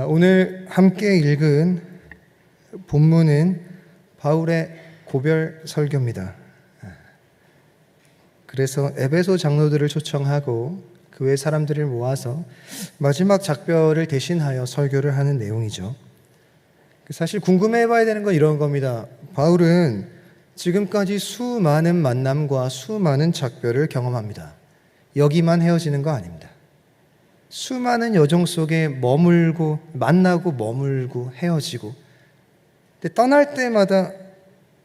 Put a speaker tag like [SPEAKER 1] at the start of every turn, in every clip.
[SPEAKER 1] 오늘 함께 읽은 본문은 바울의 고별 설교입니다. 그래서 에베소 장로들을 초청하고 교회 사람들을 모아서 마지막 작별을 대신하여 설교를 하는 내용이죠. 사실 궁금해 봐야 되는 건 이런 겁니다. 바울은 지금까지 수많은 만남과 수많은 작별을 경험합니다. 여기만 헤어지는 거 아닙니다. 수많은 여정 속에 머물고 만나고 머물고 헤어지고, 근데 떠날 때마다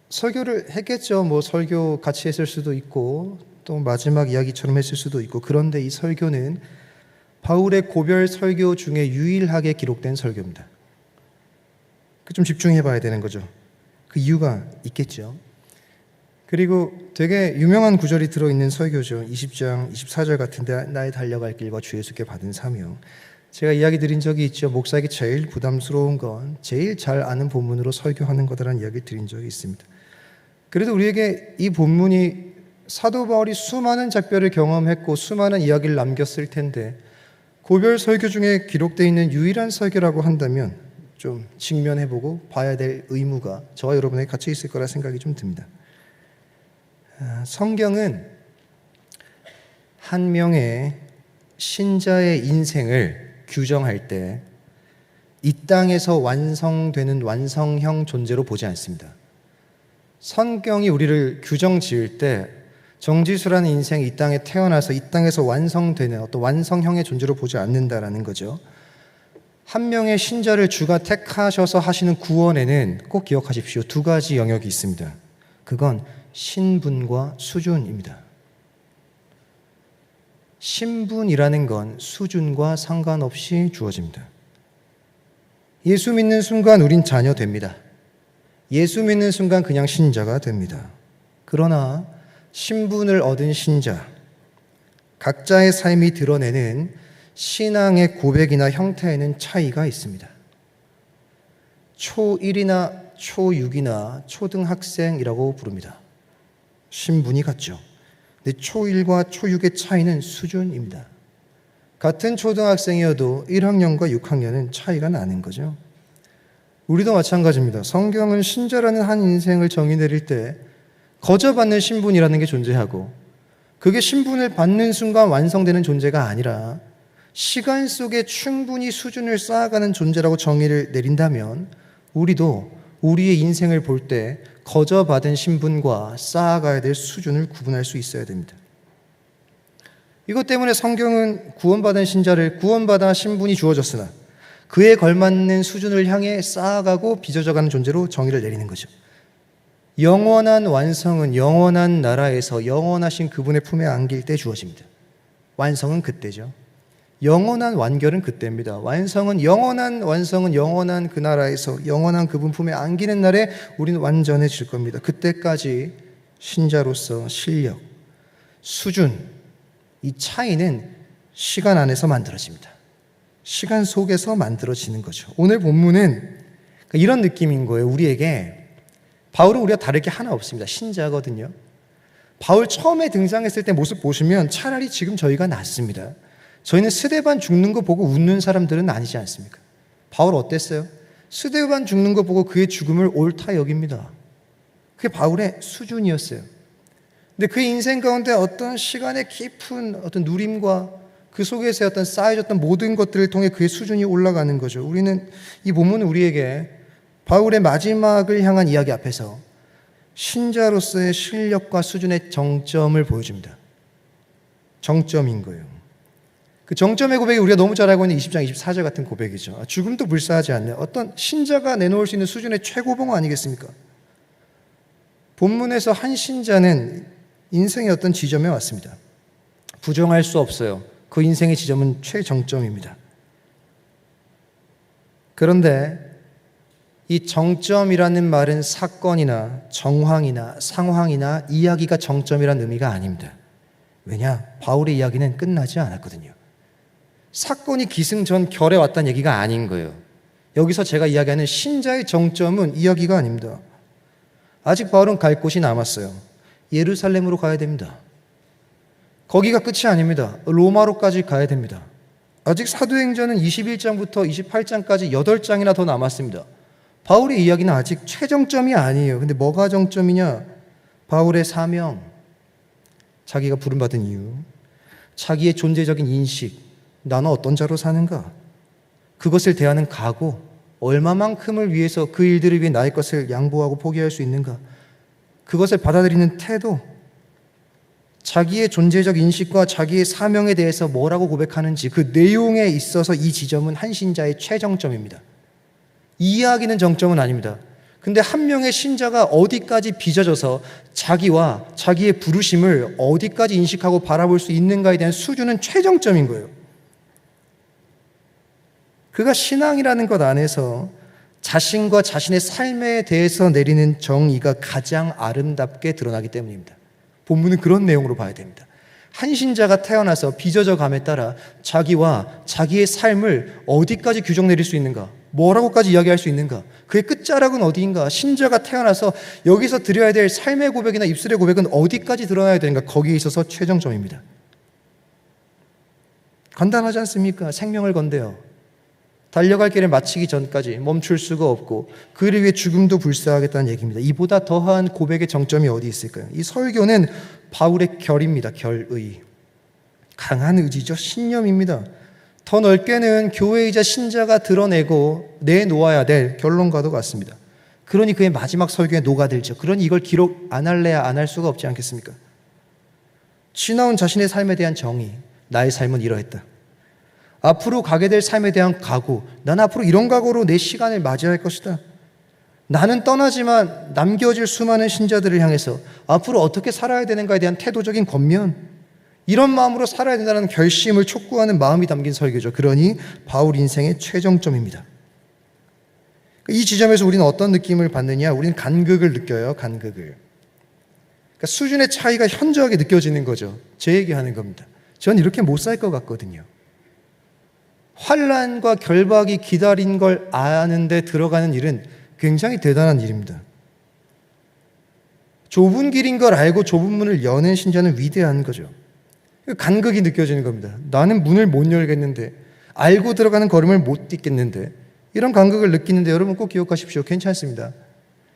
[SPEAKER 1] 설교를 했겠죠. 설교 같이 했을 수도 있고 또 마지막 이야기처럼 했을 수도 있고. 그런데 이 설교는 바울의 고별 설교 중에 유일하게 기록된 설교입니다. 좀 집중해 봐야 되는 거죠. 그 이유가 있겠죠. 그리고 되게 유명한 구절이 들어있는 설교죠. 20장 24절 같은데, 나의 달려갈 길과 주 예수께 받은 사명. 제가 이야기 드린 적이 있죠. 목사에게 제일 부담스러운 건 제일 잘 아는 본문으로 설교하는 거다라는 이야기 드린 적이 있습니다. 그래도 우리에게 이 본문이 사도 바울이 수많은 작별을 경험했고 수많은 이야기를 남겼을 텐데, 고별 설교 중에 기록되어 있는 유일한 설교라고 한다면 좀 직면해보고 봐야 될 의무가 저와 여러분에게 같이 있을 거라 생각이 좀 듭니다. 성경은 한 명의 신자의 인생을 규정할 때 이 땅에서 완성되는 완성형 존재로 보지 않습니다. 성경이 우리를 규정 지을 때 정지수라는 인생이 이 땅에 태어나서 이 땅에서 완성되는 어떤 완성형의 존재로 보지 않는다라는 거죠. 한 명의 신자를 주가 택하셔서 하시는 구원에는 꼭 기억하십시오. 두 가지 영역이 있습니다. 그건 신분과 수준입니다. 신분이라는 건 수준과 상관없이 주어집니다. 예수 믿는 순간 우린 자녀 됩니다. 예수 믿는 순간 그냥 신자가 됩니다. 그러나 신분을 얻은 신자, 각자의 삶이 드러내는 신앙의 고백이나 형태에는 차이가 있습니다. 초1이나 초6이나 초등학생이라고 부릅니다. 신분이 같죠. 근데 초1과 초6의 차이는 수준입니다. 같은 초등학생이어도 1학년과 6학년은 차이가 나는 거죠. 우리도 마찬가지입니다. 성경은 신자라는 한 인생을 정의 내릴 때 거저받는 신분이라는 게 존재하고, 그게 신분을 받는 순간 완성되는 존재가 아니라 시간 속에 충분히 수준을 쌓아가는 존재라고 정의를 내린다면, 우리도 우리의 인생을 볼 때 거저받은 신분과 쌓아가야 될 수준을 구분할 수 있어야 됩니다. 이것 때문에 성경은 구원받은 신자를 구원받아 신분이 주어졌으나 그에 걸맞는 수준을 향해 쌓아가고 빚어져가는 존재로 정의를 내리는 거죠. 영원한 완성은 영원한 나라에서 영원하신 그분의 품에 안길 때 주어집니다. 완성은 그때죠. 영원한 완결은 그때입니다. 완성은 영원한 그 나라에서 영원한 그분 품에 안기는 날에 우리는 완전해질 겁니다. 그때까지 신자로서 실력, 수준, 이 차이는 시간 안에서 만들어집니다. 시간 속에서 만들어지는 거죠. 오늘 본문은 이런 느낌인 거예요. 우리에게 바울은 우리가 다를 게 하나 없습니다. 신자거든요. 바울 처음에 등장했을 때 모습 보시면 차라리 지금 저희가 낫습니다. 저희는 스데반 죽는 거 보고 웃는 사람들은 아니지 않습니까? 바울 어땠어요? 스데반 죽는 거 보고 그의 죽음을 옳다 여깁니다. 그게 바울의 수준이었어요. 근데 그의 인생 가운데 어떤 시간의 깊은 어떤 누림과 그 속에서 어떤 쌓여졌던 모든 것들을 통해 그의 수준이 올라가는 거죠. 이 본문은 우리에게 바울의 마지막을 향한 이야기 앞에서 신자로서의 실력과 수준의 정점을 보여줍니다. 정점인 거예요. 그 정점의 고백이 우리가 너무 잘 알고 있는 20장 24절 같은 고백이죠. 죽음도 불사하지 않는 어떤 신자가 내놓을 수 있는 수준의 최고봉 아니겠습니까? 본문에서 한 신자는 인생의 어떤 지점에 왔습니다. 부정할 수 없어요. 그 인생의 지점은 최정점입니다. 그런데 이 정점이라는 말은 사건이나 정황이나 상황이나 이야기가 정점이라는 의미가 아닙니다. 왜냐? 바울의 이야기는 끝나지 않았거든요. 사건이 기승전결에 왔다는 얘기가 아닌 거예요. 여기서 제가 이야기하는 신자의 정점은 이야기가 아닙니다. 아직 바울은 갈 곳이 남았어요. 예루살렘으로 가야 됩니다. 거기가 끝이 아닙니다. 로마로까지 가야 됩니다. 아직 사도행전은 21장부터 28장까지 8장이나 더 남았습니다. 바울의 이야기는 아직 최정점이 아니에요. 근데 뭐가 정점이냐? 바울의 사명, 자기가 부름받은 이유, 자기의 존재적인 인식, 나는 어떤 자로 사는가? 그것을 대하는 각오, 얼마만큼을 위해서 그 일들을 위해 나의 것을 양보하고 포기할 수 있는가? 그것을 받아들이는 태도, 자기의 존재적 인식과 자기의 사명에 대해서 뭐라고 고백하는지 그 내용에 있어서 이 지점은 한 신자의 최정점입니다. 이해하기는 정점은 아닙니다. 근데 한 명의 신자가 어디까지 빚어져서 자기와 자기의 부르심을 어디까지 인식하고 바라볼 수 있는가에 대한 수준은 최정점인 거예요. 그가 신앙이라는 것 안에서 자신과 자신의 삶에 대해서 내리는 정의가 가장 아름답게 드러나기 때문입니다. 본문은 그런 내용으로 봐야 됩니다. 한 신자가 태어나서 빚어져 감에 따라 자기와 자기의 삶을 어디까지 규정 내릴 수 있는가, 뭐라고까지 이야기할 수 있는가, 그의 끝자락은 어디인가, 신자가 태어나서 여기서 드려야 될 삶의 고백이나 입술의 고백은 어디까지 드러나야 되는가, 거기에 있어서 최정점입니다. 간단하지 않습니까? 생명을 건대요. 달려갈 길을 마치기 전까지 멈출 수가 없고 그를 위해 죽음도 불사하겠다는 얘기입니다. 이보다 더한 고백의 정점이 어디 있을까요? 이 설교는 바울의 결입니다. 결의. 강한 의지죠. 신념입니다. 더 넓게는 교회이자 신자가 드러내고 내놓아야 될 결론과도 같습니다. 그러니 그의 마지막 설교에 녹아들죠. 그러니 이걸 기록 안 할래야 안 할 수가 없지 않겠습니까? 지나온 자신의 삶에 대한 정의, 나의 삶은 이러했다. 앞으로 가게 될 삶에 대한 각오, 난 앞으로 이런 각오로 내 시간을 맞이할 것이다. 나는 떠나지만 남겨질 수많은 신자들을 향해서 앞으로 어떻게 살아야 되는가에 대한 태도적인 권면, 이런 마음으로 살아야 된다는 결심을 촉구하는 마음이 담긴 설교죠. 그러니 바울 인생의 최정점입니다. 이 지점에서 우리는 어떤 느낌을 받느냐? 우리는 간극을 느껴요. 간극을. 그러니까 수준의 차이가 현저하게 느껴지는 거죠. 제 얘기하는 겁니다. 전 이렇게 못 살 것 같거든요. 환난과 결박이 기다린 걸 아는데 들어가는 일은 굉장히 대단한 일입니다. 좁은 길인 걸 알고 좁은 문을 여는 신자는 위대한 거죠. 간극이 느껴지는 겁니다. 나는 문을 못 열겠는데, 알고 들어가는 걸음을 못 딛겠는데, 이런 간극을 느끼는데 여러분 꼭 기억하십시오. 괜찮습니다.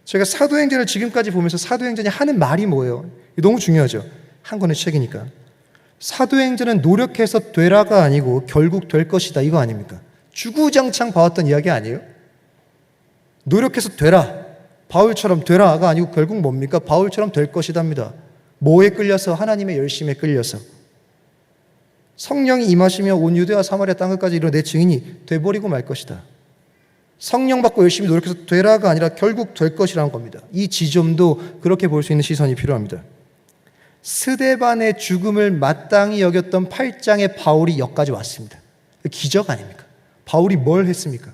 [SPEAKER 1] 제가 사도행전을 지금까지 보면서 사도행전이 하는 말이 뭐예요? 너무 중요하죠. 한 권의 책이니까. 사도행전은 노력해서 되라가 아니고 결국 될 것이다, 이거 아닙니까? 주구장창 봐왔던 이야기 아니에요? 노력해서 되라, 바울처럼 되라가 아니고 결국 뭡니까? 바울처럼 될 것이답니다. 뭐에 끌려서? 하나님의 열심에 끌려서. 성령이 임하시며 온 유대와 사마리아 땅끝까지 이르러 내 증인이 돼버리고 말 것이다. 성령 받고 열심히 노력해서 되라가 아니라 결국 될 것이라는 겁니다. 이 지점도 그렇게 볼 수 있는 시선이 필요합니다. 스데반의 죽음을 마땅히 여겼던 8장의 바울이 여기까지 왔습니다. 기적 아닙니까? 바울이 뭘 했습니까?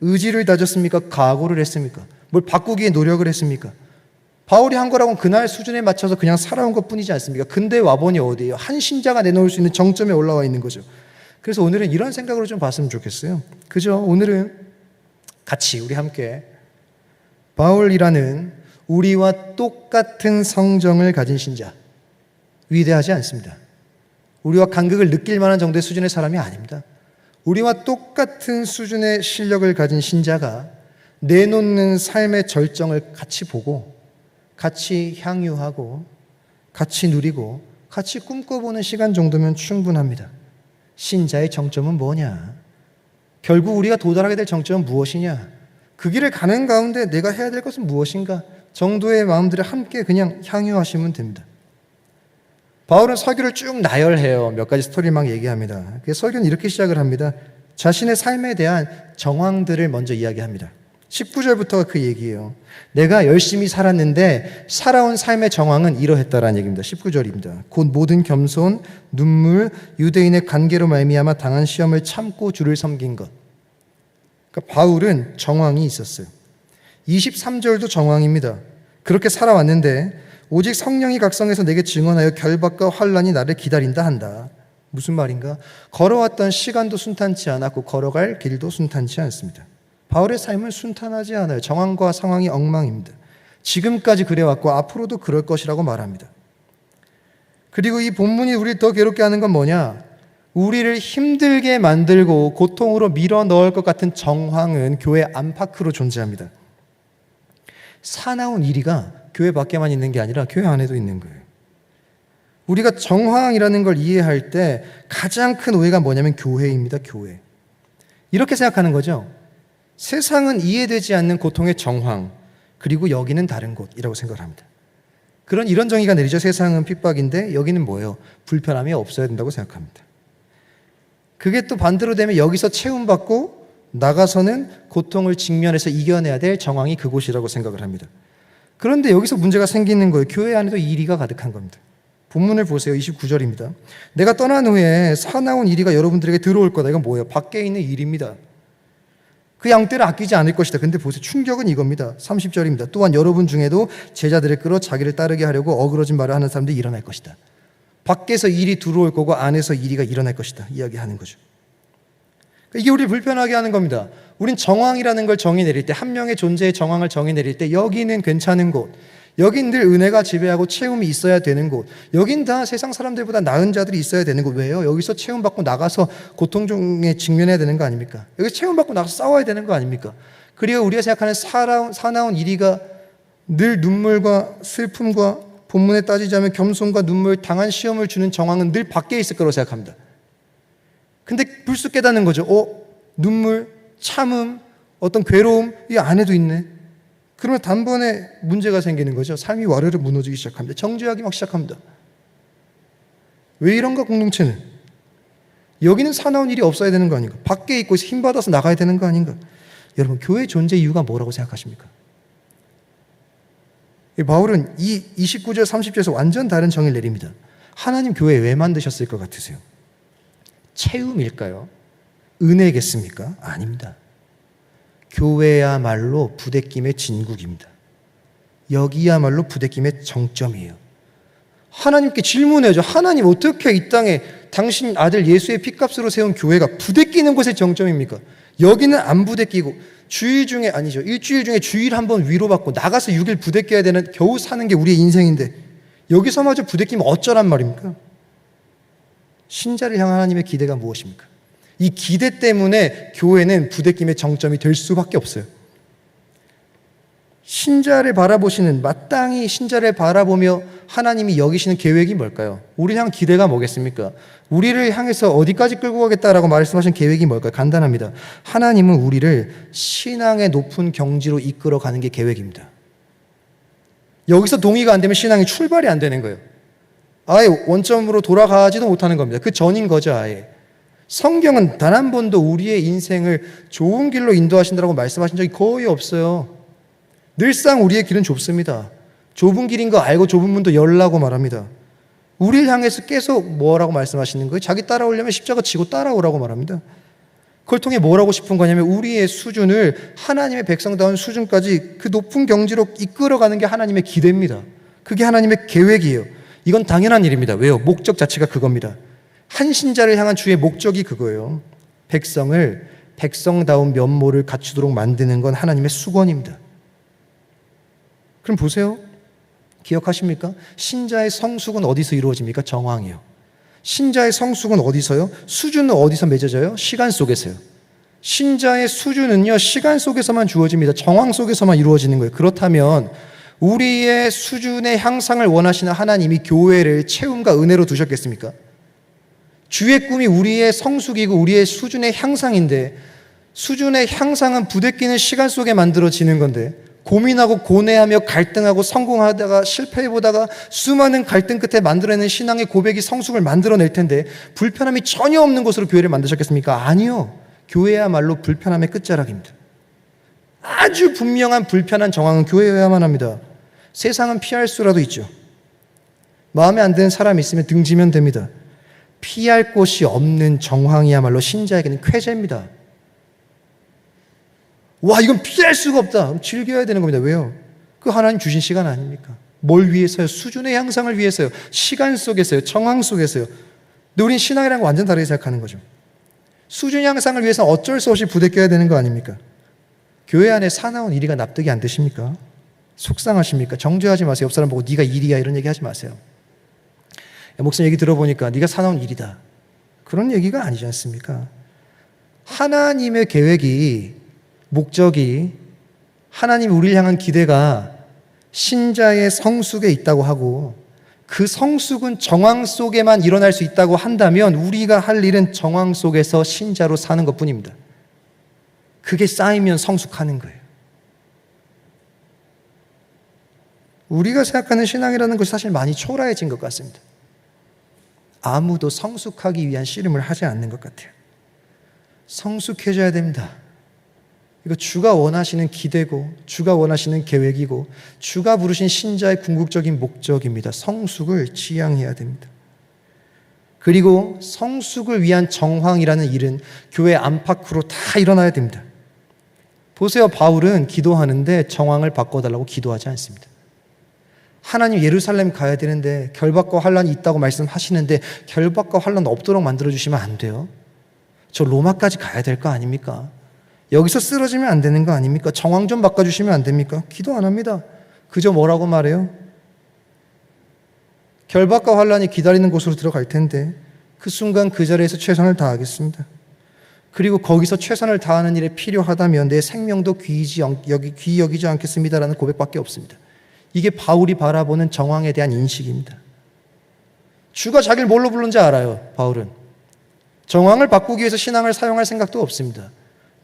[SPEAKER 1] 의지를 다졌습니까? 각오를 했습니까? 뭘 바꾸기에 노력을 했습니까? 바울이 한 거라고는 그날 수준에 맞춰서 그냥 살아온 것뿐이지 않습니까? 근데 와보니 어디예요? 한 신자가 내놓을 수 있는 정점에 올라와 있는 거죠. 그래서 오늘은 이런 생각으로 좀 봤으면 좋겠어요. 그죠? 오늘은 같이 우리 함께 바울이라는 우리와 똑같은 성정을 가진 신자, 위대하지 않습니다. 우리와 간극을 느낄 만한 정도의 수준의 사람이 아닙니다. 우리와 똑같은 수준의 실력을 가진 신자가 내놓는 삶의 절정을 같이 보고 같이 향유하고 같이 누리고 같이 꿈꿔보는 시간 정도면 충분합니다. 신자의 정점은 뭐냐? 결국 우리가 도달하게 될 정점은 무엇이냐? 그 길을 가는 가운데 내가 해야 될 것은 무엇인가? 정도의 마음들을 함께 그냥 향유하시면 됩니다. 바울은 설교를 쭉 나열해요. 몇 가지 스토리를 막 얘기합니다. 설교는 이렇게 시작을 합니다. 자신의 삶에 대한 정황들을 먼저 이야기합니다. 19절부터가 그 얘기예요. 내가 열심히 살았는데 살아온 삶의 정황은 이러했다라는 얘기입니다. 19절입니다. 곧 모든 겸손, 눈물, 유대인의 관계로 말미암아 당한 시험을 참고 주를 섬긴 것. 그러니까 바울은 정황이 있었어요. 23절도 정황입니다. 그렇게 살아왔는데 오직 성령이 각성해서 내게 증언하여 결박과 환난이 나를 기다린다 한다. 무슨 말인가? 걸어왔던 시간도 순탄치 않았고 걸어갈 길도 순탄치 않습니다. 바울의 삶은 순탄하지 않아요. 정황과 상황이 엉망입니다. 지금까지 그래왔고 앞으로도 그럴 것이라고 말합니다. 그리고 이 본문이 우리를 더 괴롭게 하는 건 뭐냐? 우리를 힘들게 만들고 고통으로 밀어 넣을 것 같은 정황은 교회 안팎으로 존재합니다. 사나운 이리가 교회 밖에만 있는 게 아니라 교회 안에도 있는 거예요. 우리가 정황이라는 걸 이해할 때 가장 큰 오해가 뭐냐면 교회입니다. 교회. 이렇게 생각하는 거죠. 세상은 이해되지 않는 고통의 정황, 그리고 여기는 다른 곳이라고 생각을 합니다. 이런 정의가 내리죠. 세상은 핍박인데 여기는 뭐예요? 불편함이 없어야 된다고 생각합니다. 그게 또 반대로 되면 여기서 채움받고 나가서는 고통을 직면해서 이겨내야 될 정황이 그곳이라고 생각을 합니다. 그런데 여기서 문제가 생기는 거예요. 교회 안에도 이리가 가득한 겁니다. 본문을 보세요. 29절입니다. 내가 떠난 후에 사나운 이리가 여러분들에게 들어올 거다. 이건 뭐예요? 밖에 있는 일입니다. 그 양떼를 아끼지 않을 것이다. 근데 보세요. 충격은 이겁니다. 30절입니다. 또한 여러분 중에도 제자들을 끌어 자기를 따르게 하려고 어그러진 말을 하는 사람들이 일어날 것이다. 밖에서 일이 들어올 거고 안에서 이리가 일어날 것이다. 이야기하는 거죠. 이게 우리를 불편하게 하는 겁니다. 우린 정황이라는 걸 정의 내릴 때, 한 명의 존재의 정황을 정의 내릴 때 여기는 괜찮은 곳, 여긴 늘 은혜가 지배하고 채움이 있어야 되는 곳, 여긴 다 세상 사람들보다 나은 자들이 있어야 되는 곳. 왜요? 여기서 채움받고 나가서 고통 중에 직면해야 되는 거 아닙니까? 여기서 채움받고 나가서 싸워야 되는 거 아닙니까? 그리고 우리가 생각하는 사나운 이리가 늘 눈물과 슬픔과 본문에 따지자면 겸손과 눈물, 당한 시험을 주는 정황은 늘 밖에 있을 거라고 생각합니다. 근데 불쑥 깨닫는 거죠. 눈물, 참음, 어떤 괴로움, 이 안에도 있네. 그러면 단번에 문제가 생기는 거죠. 삶이 와르르 무너지기 시작합니다. 정죄하기 막 시작합니다. 왜 이런가, 공동체는? 여기는 사나운 일이 없어야 되는 거 아닌가? 밖에 있고 힘받아서 나가야 되는 거 아닌가? 여러분, 교회 존재 이유가 뭐라고 생각하십니까? 바울은 이 29절, 30절에서 완전 다른 정의를 내립니다. 하나님 교회 왜 만드셨을 것 같으세요? 채움일까요? 은혜겠습니까? 아닙니다. 교회야말로 부대낌의 진국입니다. 여기야말로 부대낌의 정점이에요. 하나님께 질문해야죠. 하나님, 어떻게 이 땅에 당신 아들 예수의 피값으로 세운 교회가 부대끼는 곳의 정점입니까? 여기는 안 부대끼고 일주일 중에 주일 한 번 위로받고 나가서 6일 부대껴야 되는, 겨우 사는 게 우리의 인생인데 여기서마저 부대끼면 어쩌란 말입니까? 신자를 향한 하나님의 기대가 무엇입니까? 이 기대 때문에 교회는 부대낌의 정점이 될 수밖에 없어요. 신자를 바라보시는, 마땅히 신자를 바라보며 하나님이 여기시는 계획이 뭘까요? 우리를 향한 기대가 뭐겠습니까? 우리를 향해서 어디까지 끌고 가겠다라고 말씀하신 계획이 뭘까요? 간단합니다. 하나님은 우리를 신앙의 높은 경지로 이끌어가는 게 계획입니다. 여기서 동의가 안 되면 신앙이 출발이 안 되는 거예요. 아예 원점으로 돌아가지도 못하는 겁니다. 그 전인 거죠, 아예. 성경은 단 한 번도 우리의 인생을 좋은 길로 인도하신다고 말씀하신 적이 거의 없어요. 늘상 우리의 길은 좁습니다. 좁은 길인 거 알고 좁은 문도 열라고 말합니다. 우리를 향해서 계속 뭐라고 말씀하시는 거예요? 자기 따라오려면 십자가 지고 따라오라고 말합니다. 그걸 통해 뭘 하고 싶은 거냐면 우리의 수준을 하나님의 백성다운 수준까지 그 높은 경지로 이끌어가는 게 하나님의 기대입니다. 그게 하나님의 계획이에요. 이건 당연한 일입니다. 왜요? 목적 자체가 그겁니다. 한 신자를 향한 주의 목적이 그거예요. 백성을 백성다운 면모를 갖추도록 만드는 건 하나님의 수건입니다. 그럼 보세요. 기억하십니까? 신자의 성숙은 어디서 이루어집니까? 정황이요. 신자의 성숙은 어디서요? 수준은 어디서 맺어져요? 시간 속에서요. 신자의 수준은요, 시간 속에서만 주어집니다. 정황 속에서만 이루어지는 거예요. 그렇다면 우리의 수준의 향상을 원하시는 하나님이 교회를 채움과 은혜로 두셨겠습니까? 주의 꿈이 우리의 성숙이고 우리의 수준의 향상인데, 수준의 향상은 부대끼는 시간 속에 만들어지는 건데, 고민하고 고뇌하며 갈등하고 성공하다가 실패해보다가 수많은 갈등 끝에 만들어내는 신앙의 고백이 성숙을 만들어낼 텐데, 불편함이 전혀 없는 곳으로 교회를 만드셨겠습니까? 아니요. 교회야말로 불편함의 끝자락입니다. 아주 분명한 불편한 정황은 교회여야만 합니다. 세상은 피할 수라도 있죠. 마음에 안 드는 사람이 있으면 등지면 됩니다. 피할 곳이 없는 정황이야말로 신자에게는 쾌재입니다. 와, 이건 피할 수가 없다. 그럼 즐겨야 되는 겁니다. 왜요? 그 하나님 주신 시간 아닙니까? 뭘 위해서요? 수준의 향상을 위해서요. 시간 속에서요. 정황 속에서요. 근데 우린 신앙이라는 거 완전 다르게 생각하는 거죠. 수준 향상을 위해서 어쩔 수 없이 부대껴야 되는 거 아닙니까? 교회 안에 사나운 이리가 납득이 안 되십니까? 속상하십니까? 정죄하지 마세요. 옆 사람 보고 네가 일이야 이런 얘기 하지 마세요. 목사님 얘기 들어보니까 네가 사나운 일이다. 그런 얘기가 아니지 않습니까? 하나님의 계획이, 목적이, 하나님이 우리를 향한 기대가 신자의 성숙에 있다고 하고, 그 성숙은 정황 속에만 일어날 수 있다고 한다면 우리가 할 일은 정황 속에서 신자로 사는 것뿐입니다. 그게 쌓이면 성숙하는 거예요. 우리가 생각하는 신앙이라는 것이 사실 많이 초라해진 것 같습니다. 아무도 성숙하기 위한 씨름을 하지 않는 것 같아요. 성숙해져야 됩니다. 이거 주가 원하시는 기대고, 주가 원하시는 계획이고, 주가 부르신 신자의 궁극적인 목적입니다. 성숙을 지향해야 됩니다. 그리고 성숙을 위한 정황이라는 일은 교회 안팎으로 다 일어나야 됩니다. 보세요, 바울은 기도하는데 정황을 바꿔달라고 기도하지 않습니다. 하나님 예루살렘 가야 되는데 결박과 환란이 있다고 말씀하시는데 결박과 환란 없도록 만들어주시면 안 돼요. 저 로마까지 가야 될 거 아닙니까? 여기서 쓰러지면 안 되는 거 아닙니까? 정황 좀 바꿔주시면 안 됩니까? 기도 안 합니다. 그저 뭐라고 말해요? 결박과 환란이 기다리는 곳으로 들어갈 텐데 그 순간 그 자리에서 최선을 다하겠습니다. 그리고 거기서 최선을 다하는 일에 필요하다면 내 생명도 귀히 여기지 않겠습니다라는 고백밖에 없습니다. 이게 바울이 바라보는 정황에 대한 인식입니다. 주가 자기를 뭘로 부른지 알아요, 바울은. 정황을 바꾸기 위해서 신앙을 사용할 생각도 없습니다.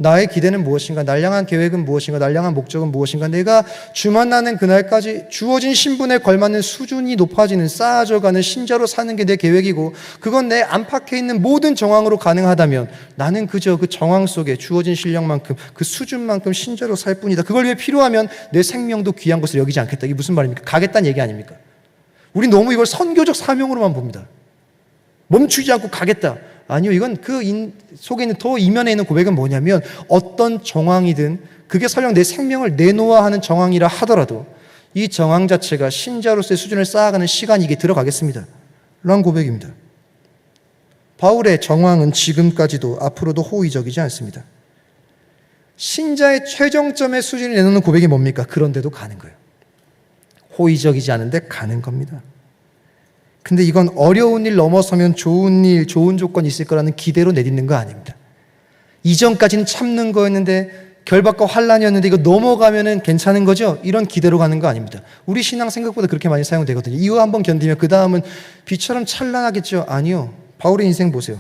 [SPEAKER 1] 나의 기대는 무엇인가? 날 향한 계획은 무엇인가? 날 향한 목적은 무엇인가? 내가 주 만나는 그날까지 주어진 신분에 걸맞는 수준이 높아지는, 쌓아져가는 신자로 사는 게 내 계획이고, 그건 내 안팎에 있는 모든 정황으로 가능하다면 나는 그저 그 정황 속에 주어진 실력만큼, 그 수준만큼 신자로 살 뿐이다. 그걸 위해 필요하면 내 생명도 귀한 것을 여기지 않겠다. 이게 무슨 말입니까? 가겠다는 얘기 아닙니까? 우리 너무 이걸 선교적 사명으로만 봅니다. 멈추지 않고 가겠다. 아니요, 이건 그 속에 있는 더 이면에 있는 고백은 뭐냐면, 어떤 정황이든 그게 설령 내 생명을 내놓아 하는 정황이라 하더라도 이 정황 자체가 신자로서의 수준을 쌓아가는 시간이 이게 들어가겠습니다 라는 고백입니다. 바울의 정황은 지금까지도 앞으로도 호의적이지 않습니다. 신자의 최정점의 수준을 내놓는 고백이 뭡니까? 그런데도 가는 거예요. 호의적이지 않은데 가는 겁니다. 근데 이건 어려운 일 넘어서면 좋은 일, 좋은 조건이 있을 거라는 기대로 내딛는 거 아닙니다. 이전까지는 참는 거였는데, 결박과 환란이었는데 이거 넘어가면은 괜찮은 거죠? 이런 기대로 가는 거 아닙니다. 우리 신앙 생각보다 그렇게 많이 사용되거든요. 이거 한번 견디면 그 다음은 비처럼 찬란하겠죠? 아니요. 바울의 인생 보세요.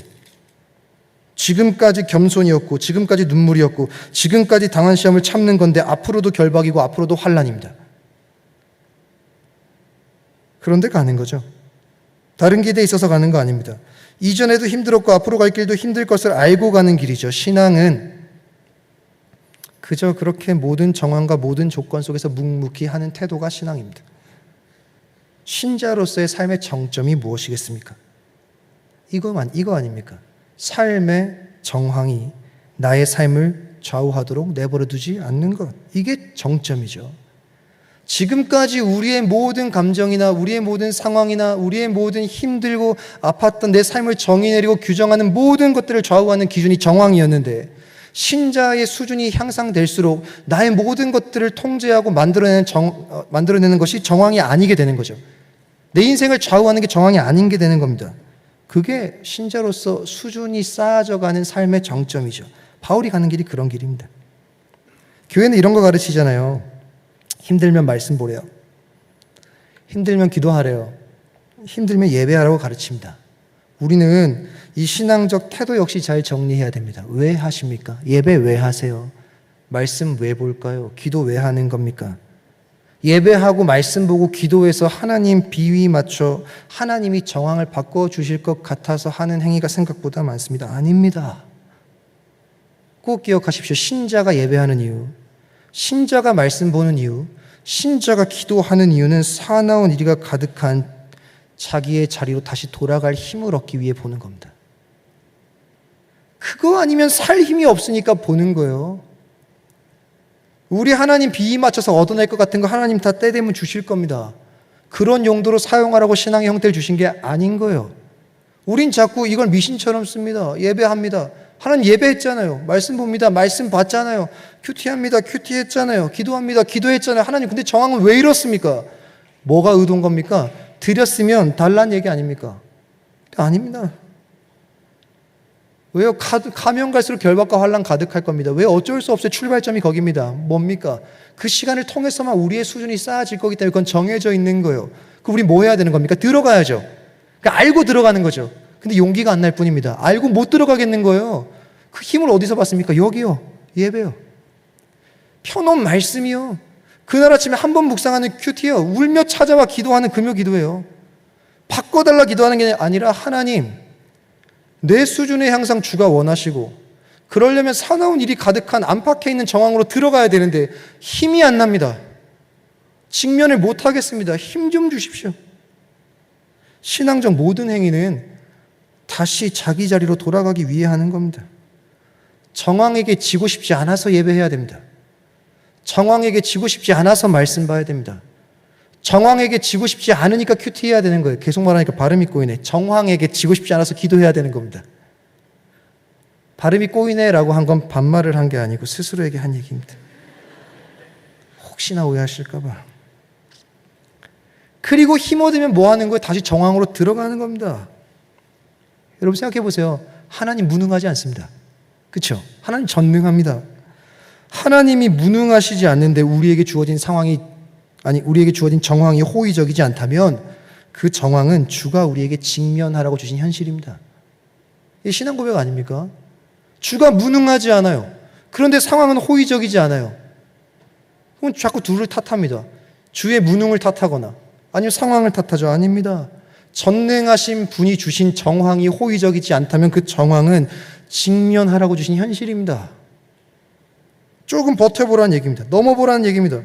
[SPEAKER 1] 지금까지 겸손이었고, 지금까지 눈물이었고, 지금까지 당한 시험을 참는 건데 앞으로도 결박이고 앞으로도 환란입니다. 그런데 가는 거죠. 다른 기대에 있어서 가는 거 아닙니다. 이전에도 힘들었고 앞으로 갈 길도 힘들 것을 알고 가는 길이죠. 신앙은 그저 그렇게 모든 정황과 모든 조건 속에서 묵묵히 하는 태도가 신앙입니다. 신자로서의 삶의 정점이 무엇이겠습니까? 이거 아닙니까? 삶의 정황이 나의 삶을 좌우하도록 내버려두지 않는 것. 이게 정점이죠. 지금까지 우리의 모든 감정이나 우리의 모든 상황이나 우리의 모든 힘들고 아팠던 내 삶을 정의 내리고 규정하는 모든 것들을 좌우하는 기준이 정황이었는데, 신자의 수준이 향상될수록 나의 모든 것들을 통제하고 만들어내는 것이 정황이 아니게 되는 거죠. 내 인생을 좌우하는 게 정황이 아닌 게 되는 겁니다. 그게 신자로서 수준이 쌓아져가는 삶의 정점이죠. 바울이 가는 길이 그런 길입니다. 교회는 이런 거 가르치잖아요. 힘들면 말씀 보래요. 힘들면 기도하래요. 힘들면 예배하라고 가르칩니다. 우리는 이 신앙적 태도 역시 잘 정리해야 됩니다. 왜 하십니까? 예배 왜 하세요? 말씀 왜 볼까요? 기도 왜 하는 겁니까? 예배하고 말씀 보고 기도해서 하나님 비위 맞춰 하나님이 정황을 바꿔주실 것 같아서 하는 행위가 생각보다 많습니다. 아닙니다. 꼭 기억하십시오. 신자가 예배하는 이유, 신자가 말씀 보는 이유, 신자가 기도하는 이유는 사나운 이리가 가득한 자기의 자리로 다시 돌아갈 힘을 얻기 위해 보는 겁니다. 그거 아니면 살 힘이 없으니까 보는 거예요. 우리 하나님 비위 맞춰서 얻어낼 것 같은 거 하나님 다 때 되면 주실 겁니다. 그런 용도로 사용하라고 신앙의 형태를 주신 게 아닌 거예요. 우린 자꾸 이걸 미신처럼 씁니다. 예배합니다. 하나님 예배했잖아요. 말씀 봅니다. 말씀 봤잖아요. 큐티합니다. 큐티했잖아요. 기도합니다. 기도했잖아요. 하나님 근데 정황은 왜 이렇습니까? 뭐가 의도인 겁니까? 드렸으면 달라는 얘기 아닙니까? 아닙니다. 왜요? 가면 갈수록 결박과 환난 가득할 겁니다. 왜? 어쩔 수 없어요. 출발점이 거기입니다. 뭡니까? 그 시간을 통해서만 우리의 수준이 쌓아질 거기 때문에 그건 정해져 있는 거예요. 우리 뭐 해야 되는 겁니까? 들어가야죠. 그러니까 알고 들어가는 거죠. 근데 용기가 안 날 뿐입니다. 알고 못 들어가겠는 거예요. 그 힘을 어디서 받습니까? 여기요. 예배요. 펴놓은 말씀이요. 그날 아침에 한 번 묵상하는 큐티요. 울며 찾아와 기도하는 금요 기도예요. 바꿔달라 기도하는 게 아니라 하나님, 내 수준에 항상 주가 원하시고 그러려면 사나운 일이 가득한 안팎에 있는 정황으로 들어가야 되는데 힘이 안 납니다. 직면을 못 하겠습니다. 힘 좀 주십시오. 신앙적 모든 행위는 다시 자기 자리로 돌아가기 위해 하는 겁니다. 정황에게 지고 싶지 않아서 예배해야 됩니다. 정황에게 지고 싶지 않아서 말씀 봐야 됩니다. 정황에게 지고 싶지 않으니까 큐티 해야 되는 거예요. 계속 말하니까 발음이 꼬이네. 정황에게 지고 싶지 않아서 기도해야 되는 겁니다. 발음이 꼬이네라고 한 건 반말을 한 게 아니고 스스로에게 한 얘기입니다. 혹시나 오해하실까 봐. 그리고 힘 얻으면 뭐 하는 거예요? 다시 정황으로 들어가는 겁니다. 여러분 생각해 보세요. 하나님 무능하지 않습니다. 그렇죠? 하나님 전능합니다. 하나님이 무능하시지 않는데 우리에게 주어진 정황이 호의적이지 않다면 그 정황은 주가 우리에게 직면하라고 주신 현실입니다. 이게 신앙 고백 아닙니까? 주가 무능하지 않아요. 그런데 상황은 호의적이지 않아요. 그럼 자꾸 둘을 탓합니다. 주의 무능을 탓하거나 아니면 상황을 탓하죠. 아닙니다. 전능하신 분이 주신 정황이 호의적이지 않다면 그 정황은 직면하라고 주신 현실입니다. 조금 버텨보라는 얘기입니다. 넘어보라는 얘기입니다.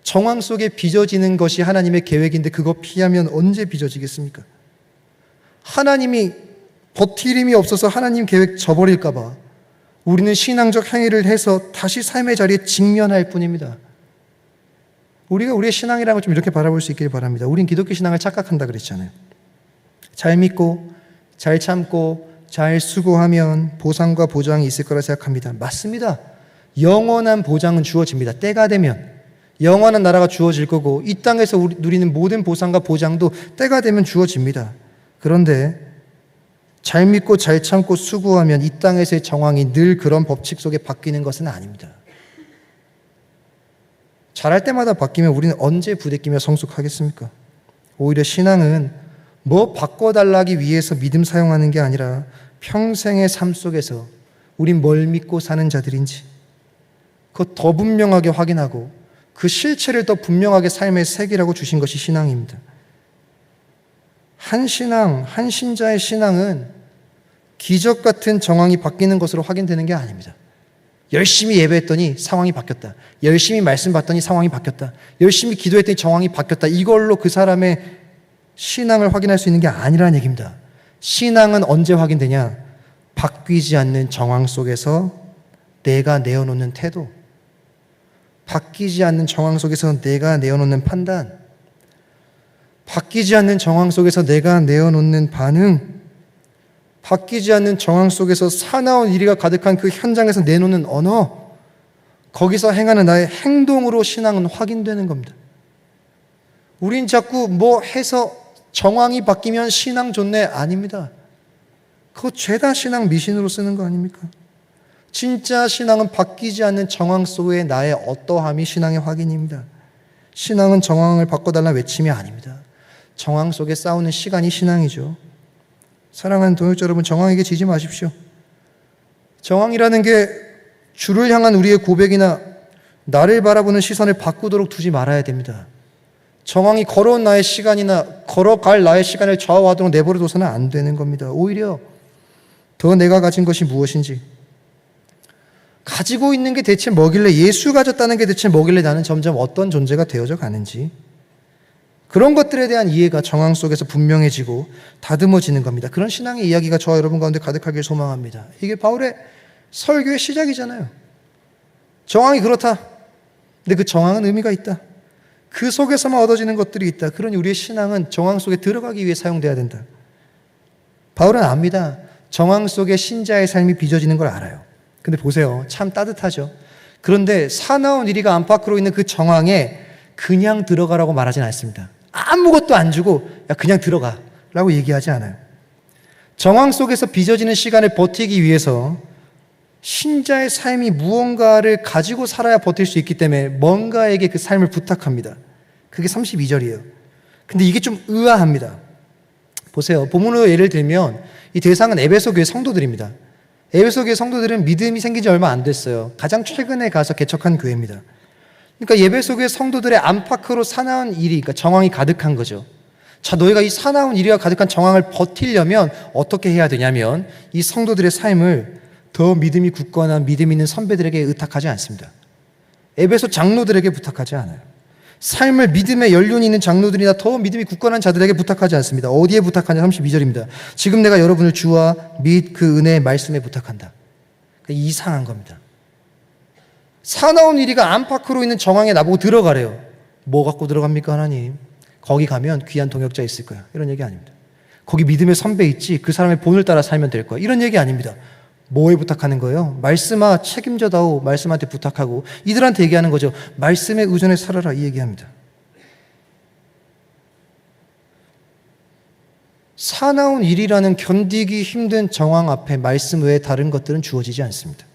[SPEAKER 1] 정황 속에 빚어지는 것이 하나님의 계획인데 그거 피하면 언제 빚어지겠습니까? 하나님이 버틸 힘이 없어서 하나님 계획 저버릴까 봐 우리는 신앙적 행위를 해서 다시 삶의 자리에 직면할 뿐입니다. 우리가 우리의 신앙이라는 걸 좀 이렇게 바라볼 수 있기를 바랍니다. 우린 기독교 신앙을 착각한다 그랬잖아요. 잘 믿고 잘 참고 잘 수고하면 보상과 보장이 있을 거라 생각합니다. 맞습니다. 영원한 보장은 주어집니다. 때가 되면 영원한 나라가 주어질 거고 이 땅에서 누리는 모든 보상과 보장도 때가 되면 주어집니다. 그런데 잘 믿고 잘 참고 수고하면 이 땅에서의 정황이 늘 그런 법칙 속에 바뀌는 것은 아닙니다. 잘할 때마다 바뀌면 우리는 언제 부대끼며 성숙하겠습니까? 오히려 신앙은 뭐 바꿔달라기 위해서 믿음 사용하는 게 아니라 평생의 삶 속에서 우린 뭘 믿고 사는 자들인지 그거 더 분명하게 확인하고 그 실체를 더 분명하게 삶의 색이라고 주신 것이 신앙입니다. 한 신자의 신앙은 기적 같은 정황이 바뀌는 것으로 확인되는 게 아닙니다. 열심히 예배했더니 상황이 바뀌었다. 열심히 말씀 받더니 상황이 바뀌었다. 열심히 기도했더니 정황이 바뀌었다. 이걸로 그 사람의 신앙을 확인할 수 있는 게 아니라는 얘기입니다. 신앙은 언제 확인되냐? 바뀌지 않는 정황 속에서 내가 내어놓는 태도, 바뀌지 않는 정황 속에서 내가 내어놓는 판단, 바뀌지 않는 정황 속에서 내가 내어놓는 반응, 바뀌지 않는 정황 속에서 사나운 일이가 가득한 그 현장에서 내놓는 언어, 거기서 행하는 나의 행동으로 신앙은 확인되는 겁니다. 우린 자꾸 뭐 해서 정황이 바뀌면 신앙 좋네. 아닙니다. 그거 죄다 신앙 미신으로 쓰는 거 아닙니까? 진짜 신앙은 바뀌지 않는 정황 속의 나의 어떠함이 신앙의 확인입니다. 신앙은 정황을 바꿔달라는 외침이 아닙니다. 정황 속에 싸우는 시간이 신앙이죠. 사랑하는 동역자 여러분, 정황에게 지지 마십시오. 정황이라는 게 주를 향한 우리의 고백이나 나를 바라보는 시선을 바꾸도록 두지 말아야 됩니다. 정황이 걸어온 나의 시간이나 걸어갈 나의 시간을 좌우하도록 내버려둬서는 안 되는 겁니다. 오히려 더 내가 가진 것이 무엇인지, 가지고 있는 게 대체 뭐길래, 예수 가졌다는 게 대체 뭐길래 나는 점점 어떤 존재가 되어져 가는지, 그런 것들에 대한 이해가 정황 속에서 분명해지고 다듬어지는 겁니다. 그런 신앙의 이야기가 저와 여러분 가운데 가득하길 소망합니다. 이게 바울의 설교의 시작이잖아요. 정황이 그렇다. 근데 그 정황은 의미가 있다. 그 속에서만 얻어지는 것들이 있다. 그러니 우리의 신앙은 정황 속에 들어가기 위해 사용돼야 된다. 바울은 압니다. 정황 속에 신자의 삶이 빚어지는 걸 알아요. 근데 보세요. 참 따뜻하죠. 그런데 사나운 이리가 안팎으로 있는 그 정황에 그냥 들어가라고 말하진 않습니다. 아무것도 안 주고 야 그냥 들어가 라고 얘기하지 않아요. 정황 속에서 빚어지는 시간을 버티기 위해서 신자의 삶이 무언가를 가지고 살아야 버틸 수 있기 때문에 뭔가에게 그 삶을 부탁합니다. 그게 32절이에요. 근데 이게 좀 의아합니다. 보세요. 본문으로 예를 들면 이 대상은 에베소 교회 성도들입니다. 에베소 교회 성도들은 믿음이 생긴 지 얼마 안 됐어요. 가장 최근에 가서 개척한 교회입니다. 그러니까 에베소 교회 성도들의 안팎으로 사나운 일이, 그러니까 정황이 가득한 거죠. 자, 너희가 이 사나운 일이가 가득한 정황을 버티려면 어떻게 해야 되냐면 이 성도들의 삶을 더 믿음이 굳건한 믿음 있는 선배들에게 의탁하지 않습니다. 에베소 장로들에게 부탁하지 않아요. 삶을 믿음의 연륜이 있는 장로들이나 더 믿음이 굳건한 자들에게 부탁하지 않습니다. 어디에 부탁하냐? 32절입니다. 지금 내가 여러분을 주와 및 그 은혜의 말씀에 부탁한다. 그러니까 이상한 겁니다. 사나운 일이가 안팎으로 있는 정황에 나보고 들어가래요. 뭐 갖고 들어갑니까, 하나님? 거기 가면 귀한 동역자 있을 거야. 이런 얘기 아닙니다. 거기 믿음의 선배 있지, 그 사람의 본을 따라 살면 될 거야. 이런 얘기 아닙니다. 뭐에 부탁하는 거예요? 말씀아 책임져다오. 말씀한테 부탁하고 이들한테 얘기하는 거죠. 말씀에 의존해 살아라, 이 얘기합니다. 사나운 일이라는 견디기 힘든 정황 앞에 말씀 외에 다른 것들은 주어지지 않습니다.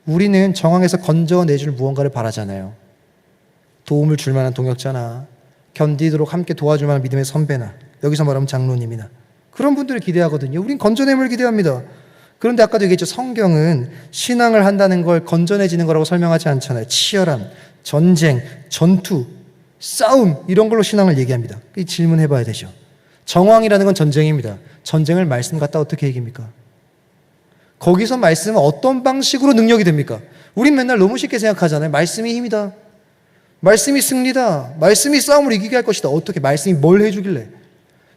[SPEAKER 1] 우리는 정황에서 건져내줄 무언가를 바라잖아요. 도움을 줄 만한 동역자나 견디도록 함께 도와줄 만한 믿음의 선배나, 여기서 말하면 장로님이나 그런 분들을 기대하거든요. 우린 건져냄을 기대합니다. 그런데 아까도 얘기했죠. 성경은 신앙을 한다는 걸 건져내지는 거라고 설명하지 않잖아요. 치열함, 전쟁, 전투, 싸움, 이런 걸로 신앙을 얘기합니다. 질문해 봐야 되죠. 정황이라는 건 전쟁입니다. 전쟁을 말씀 갖다 어떻게 얘기합니까? 거기서 말씀은 어떤 방식으로 능력이 됩니까? 우린 맨날 너무 쉽게 생각하잖아요. 말씀이 힘이다. 말씀이 승리다. 말씀이 싸움을 이기게 할 것이다. 어떻게? 말씀이 뭘 해주길래?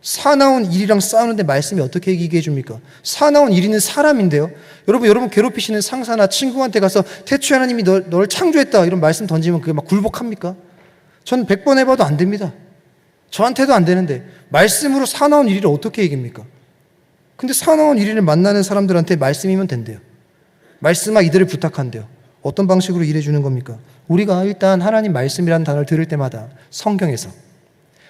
[SPEAKER 1] 사나운 일이랑 싸우는데 말씀이 어떻게 이기게 해줍니까? 사나운 일이는 사람인데요. 여러분 괴롭히시는 상사나 친구한테 가서 태초에 하나님이 널 창조했다 이런 말씀 던지면 그게 막 굴복합니까? 전 100번 해봐도 안 됩니다. 저한테도 안 되는데 말씀으로 사나운 일을 어떻게 이깁니까? 근데 사나운 일을 만나는 사람들한테 말씀이면 된대요. 말씀아 이들을 부탁한대요. 어떤 방식으로 일해주는 겁니까? 우리가 일단 하나님 말씀이라는 단어를 들을 때마다 성경에서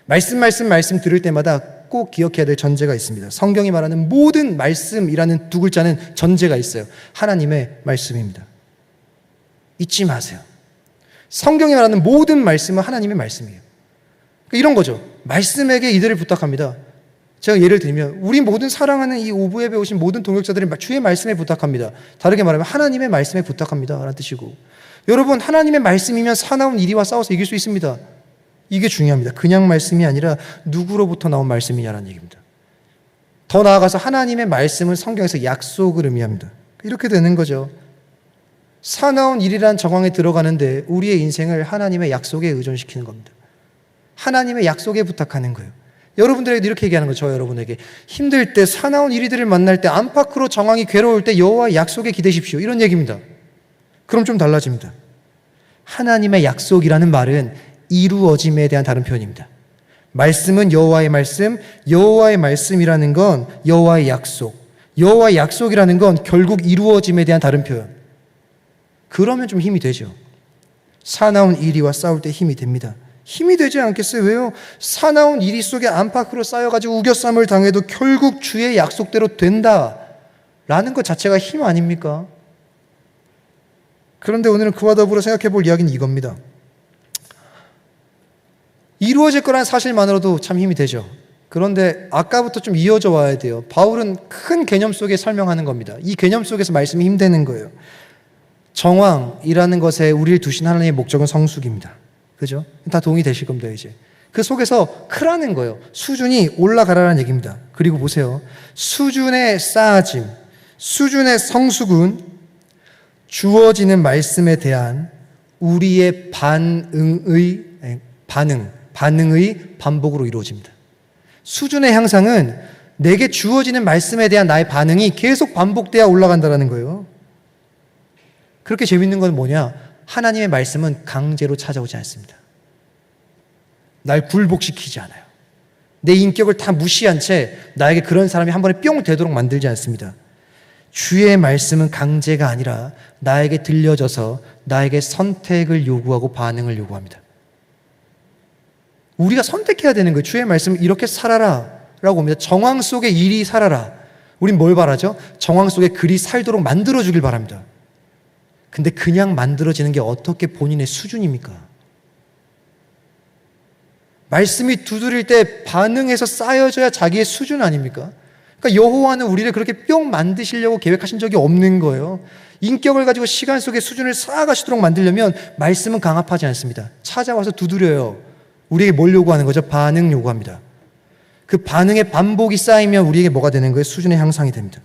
[SPEAKER 1] 말씀 들을 때마다 꼭 기억해야 될 전제가 있습니다. 성경이 말하는 모든 말씀이라는 두 글자는 전제가 있어요. 하나님의 말씀입니다. 잊지 마세요. 성경이 말하는 모든 말씀은 하나님의 말씀이에요. 이런 거죠. 말씀에게 이들을 부탁합니다. 제가 예를 들면 우리 모든 사랑하는 이 오브앱에 오신 모든 동역자들이 주의 말씀에 부탁합니다. 다르게 말하면 하나님의 말씀에 부탁합니다 라는 뜻이고, 여러분 하나님의 말씀이면 사나운 이리와 싸워서 이길 수 있습니다. 이게 중요합니다. 그냥 말씀이 아니라 누구로부터 나온 말씀이냐라는 얘기입니다. 더 나아가서 하나님의 말씀은 성경에서 약속을 의미합니다. 이렇게 되는 거죠. 사나운 일이란 정황에 들어가는데 우리의 인생을 하나님의 약속에 의존시키는 겁니다. 하나님의 약속에 부탁하는 거예요. 여러분들에게 이렇게 얘기하는 거죠. 저 여러분에게 힘들 때, 사나운 일들을 만날 때, 안팎으로 정황이 괴로울 때 여호와의 약속에 기대십시오, 이런 얘기입니다. 그럼 좀 달라집니다. 하나님의 약속이라는 말은 이루어짐에 대한 다른 표현입니다. 말씀은 여호와의 말씀, 여호와의 말씀이라는 건 여호와의 약속, 여호와의 약속이라는 건 결국 이루어짐에 대한 다른 표현. 그러면 좀 힘이 되죠. 사나운 일이와 싸울 때 힘이 됩니다. 힘이 되지 않겠어요? 왜요? 사나운 일이 속에 안팎으로 쌓여가지고 우겨쌈을 당해도 결국 주의 약속대로 된다라는 것 자체가 힘 아닙니까? 그런데 오늘은 그와 더불어 생각해 볼 이야기는 이겁니다. 이루어질 거라는 사실만으로도 참 힘이 되죠. 그런데 아까부터 좀 이어져 와야 돼요. 바울은 큰 개념 속에 설명하는 겁니다. 이 개념 속에서 말씀이 힘되는 거예요. 정황이라는 것에 우리를 두신 하나님의 목적은 성숙입니다. 그죠? 다 동의되실 겁니다, 이제. 그 속에서 크라는 거예요. 수준이 올라가라는 얘기입니다. 그리고 보세요. 수준의 쌓아짐, 수준의 성숙은 주어지는 말씀에 대한 우리의 반응의 반복으로 이루어집니다. 수준의 향상은 내게 주어지는 말씀에 대한 나의 반응이 계속 반복돼야 올라간다는 거예요. 그렇게 재밌는 건 뭐냐? 하나님의 말씀은 강제로 찾아오지 않습니다. 날 굴복시키지 않아요. 내 인격을 다 무시한 채 나에게 그런 사람이 한 번에 뿅 되도록 만들지 않습니다. 주의 말씀은 강제가 아니라 나에게 들려져서 나에게 선택을 요구하고 반응을 요구합니다. 우리가 선택해야 되는 거예요. 주의 말씀을 이렇게 살아라 라고 합니다. 정황 속의 일이 살아라. 우린 뭘 바라죠? 정황 속에 글이 살도록 만들어주길 바랍니다. 근데 그냥 만들어지는 게 어떻게 본인의 수준입니까? 말씀이 두드릴 때 반응해서 쌓여져야 자기의 수준 아닙니까? 그러니까 여호와는 우리를 그렇게 뿅 만드시려고 계획하신 적이 없는 거예요. 인격을 가지고 시간 속에 수준을 쌓아가시도록 만들려면 말씀은 강압하지 않습니다. 찾아와서 두드려요. 우리에게 뭘 요구하는 거죠? 반응 요구합니다. 그 반응의 반복이 쌓이면 우리에게 뭐가 되는 거예요? 수준의 향상이 됩니다.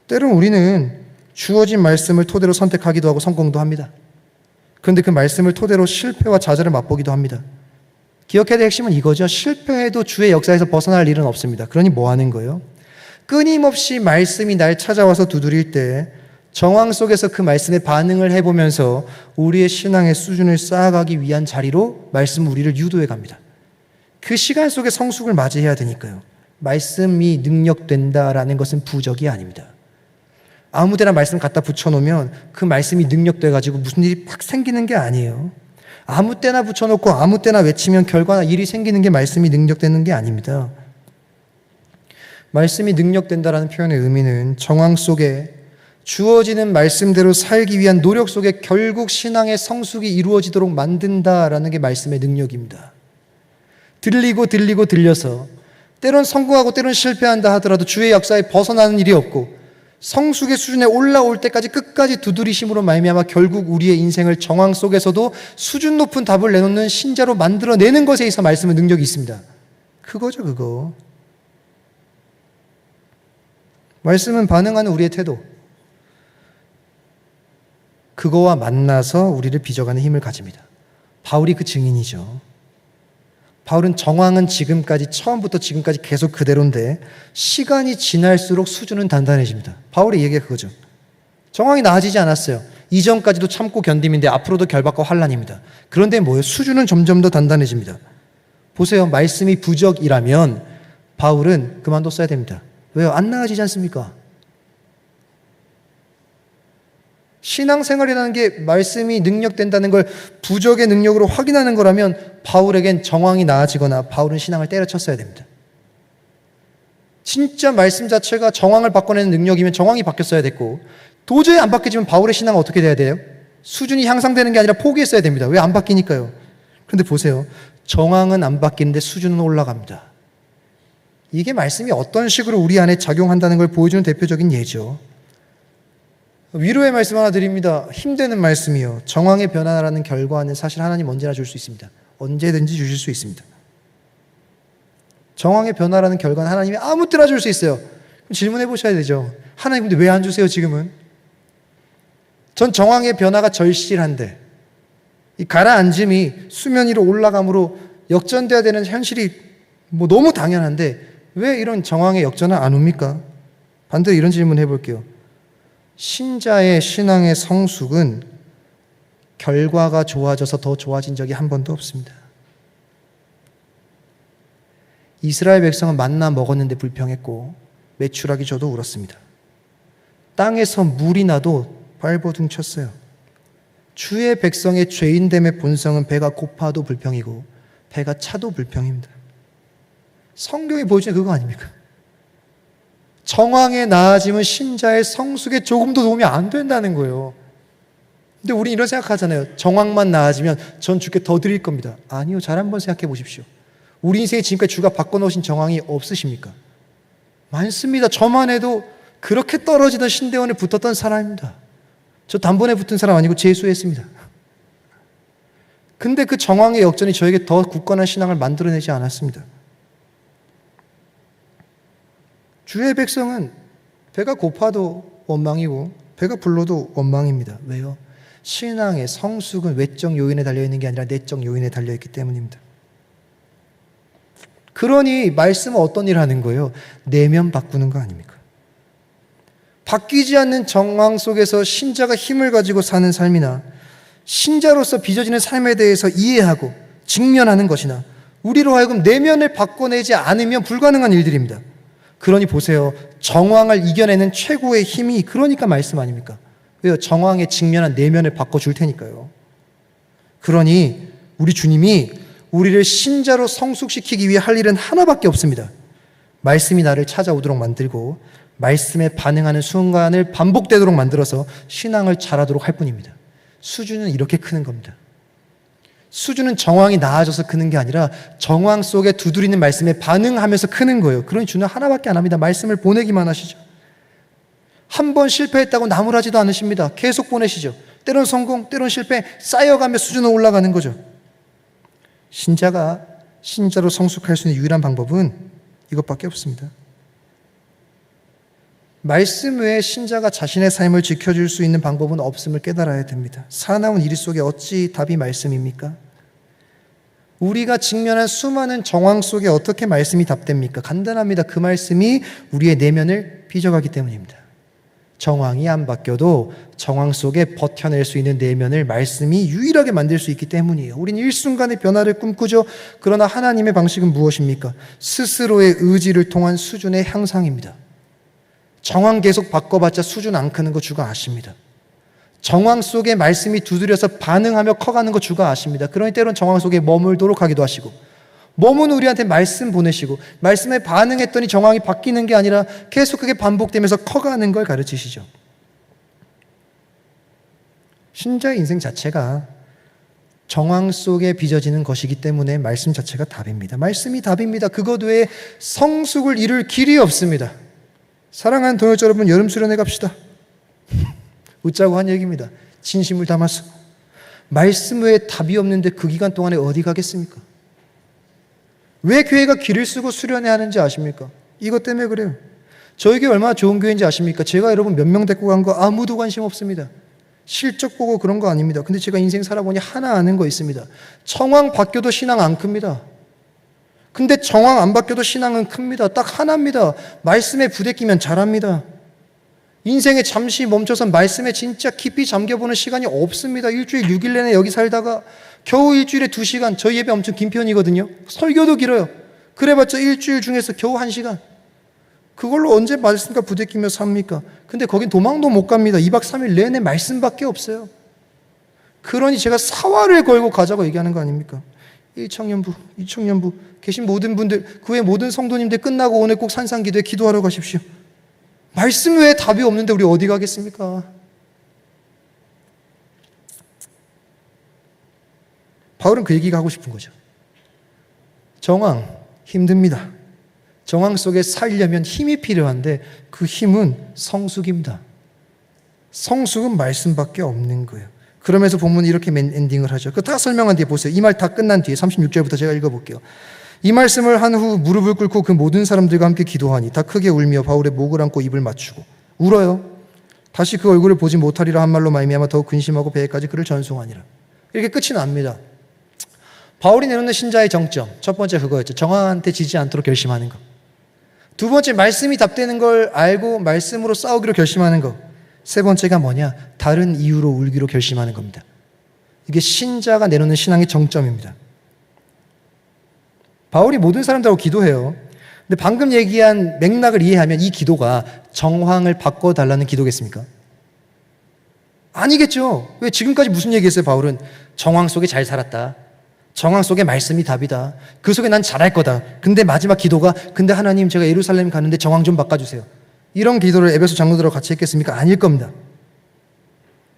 [SPEAKER 1] 때론 우리는 주어진 말씀을 토대로 선택하기도 하고 성공도 합니다. 그런데 그 말씀을 토대로 실패와 좌절을 맛보기도 합니다. 기억해야 될 핵심은 이거죠. 실패해도 주의 역사에서 벗어날 일은 없습니다. 그러니 뭐 하는 거예요? 끊임없이 말씀이 날 찾아와서 두드릴 때 정황 속에서 그 말씀에 반응을 해보면서 우리의 신앙의 수준을 쌓아가기 위한 자리로 말씀은 우리를 유도해 갑니다. 그 시간 속에 성숙을 맞이해야 되니까요. 말씀이 능력된다라는 것은 부적이 아닙니다. 아무데나 말씀 갖다 붙여놓으면 그 말씀이 능력돼가지고 무슨 일이 팍 생기는 게 아니에요. 아무 때나 붙여놓고 아무 때나 외치면 결과나 일이 생기는 게 말씀이 능력되는 게 아닙니다. 말씀이 능력된다라는 표현의 의미는 정황 속에 주어지는 말씀대로 살기 위한 노력 속에 결국 신앙의 성숙이 이루어지도록 만든다라는 게 말씀의 능력입니다. 들려서 때론 성공하고 때론 실패한다 하더라도 주의 역사에 벗어나는 일이 없고 성숙의 수준에 올라올 때까지 끝까지 두드리심으로 말미암아 결국 우리의 인생을 정황 속에서도 수준 높은 답을 내놓는 신자로 만들어내는 것에 있어 말씀의 능력이 있습니다. 그거죠, 그거. 말씀은 반응하는 우리의 태도, 그거와 만나서 우리를 빚어가는 힘을 가집니다. 바울이 그 증인이죠. 바울은 정황은 처음부터 지금까지 계속 그대로인데 시간이 지날수록 수준은 단단해집니다. 바울의 얘기가 그거죠. 정황이 나아지지 않았어요. 이전까지도 참고 견딤인데 앞으로도 결박과 환난입니다. 그런데 뭐예요? 수준은 점점 더 단단해집니다. 보세요. 말씀이 부적이라면 바울은 그만뒀어야 됩니다. 왜요? 안 나아지지 않습니까? 신앙생활이라는 게 말씀이 능력된다는 걸 부적의 능력으로 확인하는 거라면 바울에겐 정황이 나아지거나 바울은 신앙을 때려쳤어야 됩니다. 진짜 말씀 자체가 정황을 바꿔내는 능력이면 정황이 바뀌었어야 됐고 도저히 안 바뀌지면 바울의 신앙은 어떻게 돼야 돼요? 수준이 향상되는 게 아니라 포기했어야 됩니다. 왜 안 바뀌니까요? 그런데 보세요. 정황은 안 바뀌는데 수준은 올라갑니다. 이게 말씀이 어떤 식으로 우리 안에 작용한다는 걸 보여주는 대표적인 예죠. 위로의 말씀 하나 드립니다. 힘되는 말씀이요. 정황의 변화라는 결과는 사실 하나님 언제나 줄 수 있습니다. 언제든지 주실 수 있습니다. 정황의 변화라는 결과는 하나님이 아무 때나 줄 수 있어요. 그럼 질문해 보셔야 되죠. 하나님 근데 왜 안 주세요 지금은? 전 정황의 변화가 절실한데 이 가라앉음이 수면 위로 올라감으로 역전돼야 되는 현실이 너무 당연한데 왜 이런 정황의 역전은 안 옵니까? 반대로 이런 질문 해볼게요. 신자의 신앙의 성숙은 결과가 좋아져서 더 좋아진 적이 한 번도 없습니다. 이스라엘 백성은 만나 먹었는데 불평했고 메추라기 저도 울었습니다. 땅에서 물이 나도 발버둥 쳤어요. 주의 백성의 죄인됨의 본성은 배가 고파도 불평이고 배가 차도 불평입니다. 성경이 보여주는 그거 아닙니까? 정황에 나아짐은 신자의 성숙에 조금도 도움이 안 된다는 거예요. 근데 우리 이런 생각하잖아요. 정황만 나아지면 전 주께 더 드릴 겁니다. 아니요. 잘 한번 생각해 보십시오. 우리 인생에 지금까지 주가 바꿔놓으신 정황이 없으십니까? 많습니다. 저만 해도 그렇게 떨어지던 신대원에 붙었던 사람입니다. 저 단번에 붙은 사람 아니고 재수했습니다. 근데 그 정황의 역전이 저에게 더 굳건한 신앙을 만들어내지 않았습니다. 주의 백성은 배가 고파도 원망이고 배가 불러도 원망입니다. 왜요? 신앙의 성숙은 외적 요인에 달려있는 게 아니라 내적 요인에 달려있기 때문입니다. 그러니 말씀은 어떤 일을 하는 거예요? 내면 바꾸는 거 아닙니까? 바뀌지 않는 정황 속에서 신자가 힘을 가지고 사는 삶이나 신자로서 빚어지는 삶에 대해서 이해하고 직면하는 것이나 우리로 하여금 내면을 바꿔내지 않으면 불가능한 일들입니다. 그러니 보세요. 정황을 이겨내는 최고의 힘이 그러니까 말씀 아닙니까? 왜요? 정황에 직면한 내면을 바꿔줄 테니까요. 그러니 우리 주님이 우리를 신자로 성숙시키기 위해 할 일은 하나밖에 없습니다. 말씀이 나를 찾아오도록 만들고 말씀에 반응하는 순간을 반복되도록 만들어서 신앙을 잘하도록 할 뿐입니다. 수준은 이렇게 크는 겁니다. 수준은 정황이 나아져서 크는 게 아니라 정황 속에 두드리는 말씀에 반응하면서 크는 거예요. 그러니 주는 하나밖에 안 합니다. 말씀을 보내기만 하시죠. 한 번 실패했다고 나무라지도 않으십니다. 계속 보내시죠. 때론 성공, 때론 실패, 쌓여가며 수준은 올라가는 거죠. 신자가 신자로 성숙할 수 있는 유일한 방법은 이것밖에 없습니다. 말씀 외에 신자가 자신의 삶을 지켜줄 수 있는 방법은 없음을 깨달아야 됩니다. 사나운 일 속에 어찌 답이 말씀입니까? 우리가 직면한 수많은 정황 속에 어떻게 말씀이 답됩니까? 간단합니다. 그 말씀이 우리의 내면을 빚어가기 때문입니다. 정황이 안 바뀌어도 정황 속에 버텨낼 수 있는 내면을 말씀이 유일하게 만들 수 있기 때문이에요. 우린 일순간의 변화를 꿈꾸죠. 그러나 하나님의 방식은 무엇입니까? 스스로의 의지를 통한 수준의 향상입니다. 정황 계속 바꿔봤자 수준 안 크는 거 주가 아십니다. 정황 속에 말씀이 두드려서 반응하며 커가는 거 주가 아십니다. 그러니 때론 정황 속에 머물도록 하기도 하시고, 몸은 우리한테 말씀 보내시고 말씀에 반응했더니 정황이 바뀌는 게 아니라 계속 그게 반복되면서 커가는 걸 가르치시죠. 신자의 인생 자체가 정황 속에 빚어지는 것이기 때문에 말씀 자체가 답입니다. 말씀이 답입니다. 그것 외에 성숙을 이룰 길이 없습니다. 사랑하는 동역자 여러분, 여름 수련회 갑시다. 웃자고 한 얘기입니다. 진심을 담아서. 말씀 외에 답이 없는데 그 기간 동안에 어디 가겠습니까? 왜 교회가 길을 쓰고 수련회 하는지 아십니까? 이것 때문에 그래요. 저희 교회 얼마나 좋은 교회인지 아십니까? 제가 여러분 몇 명 데리고 간 거 아무도 관심 없습니다. 실적 보고 그런 거 아닙니다. 근데 제가 인생 살아보니 하나 아는 거 있습니다. 정황 바뀌어도 신앙 안 큽니다. 근데 정황 안 바뀌어도 신앙은 큽니다. 딱 하나입니다. 말씀에 부대끼면 잘합니다. 인생에 잠시 멈춰서 말씀에 진짜 깊이 잠겨보는 시간이 없습니다. 일주일 6일 내내 여기 살다가 겨우 일주일에 2시간, 저희 예배 엄청 긴 편이거든요. 설교도 길어요. 그래봤자 일주일 중에서 겨우 1시간. 그걸로 언제 말씀과 부대끼며 삽니까? 근데 거긴 도망도 못 갑니다. 2박 3일 내내 말씀밖에 없어요. 그러니 제가 사활을 걸고 가자고 얘기하는 거 아닙니까? 1청년부, 2청년부 계신 모든 분들, 그 외 모든 성도님들 끝나고 오늘 꼭 산상기도에 기도하러 가십시오. 말씀 외에 답이 없는데 우리 어디 가겠습니까? 바울은 그 얘기가 하고 싶은 거죠. 정황 힘듭니다. 정황 속에 살려면 힘이 필요한데 그 힘은 성숙입니다. 성숙은 말씀밖에 없는 거예요. 그러면서 본문이 이렇게 엔딩을 하죠. 그 다 설명한 뒤에 보세요. 이 말 다 끝난 뒤에 36절부터 제가 읽어볼게요. 이 말씀을 한 후 무릎을 꿇고 그 모든 사람들과 함께 기도하니 다 크게 울며 바울의 목을 안고 입을 맞추고 울어요. 다시 그 얼굴을 보지 못하리라 한 말로 말미암아 더욱 근심하고 배에까지 그를 전송하니라. 이렇게 끝이 납니다. 바울이 내놓는 신자의 정점, 첫 번째 그거였죠. 정황한테 지지 않도록 결심하는 것. 두 번째, 말씀이 답되는 걸 알고 말씀으로 싸우기로 결심하는 것. 세 번째가 뭐냐? 다른 이유로 울기로 결심하는 겁니다. 이게 신자가 내놓는 신앙의 정점입니다. 바울이 모든 사람들하고 기도해요. 근데 방금 얘기한 맥락을 이해하면 이 기도가 정황을 바꿔달라는 기도겠습니까? 아니겠죠. 왜 지금까지 무슨 얘기했어요? 바울은 정황 속에 잘 살았다. 정황 속에 말씀이 답이다. 그 속에 난 잘할 거다. 근데 마지막 기도가 근데 하나님 제가 예루살렘 가는데 정황 좀 바꿔주세요. 이런 기도를 에베소 장로들하고 같이 했겠습니까? 아닐 겁니다.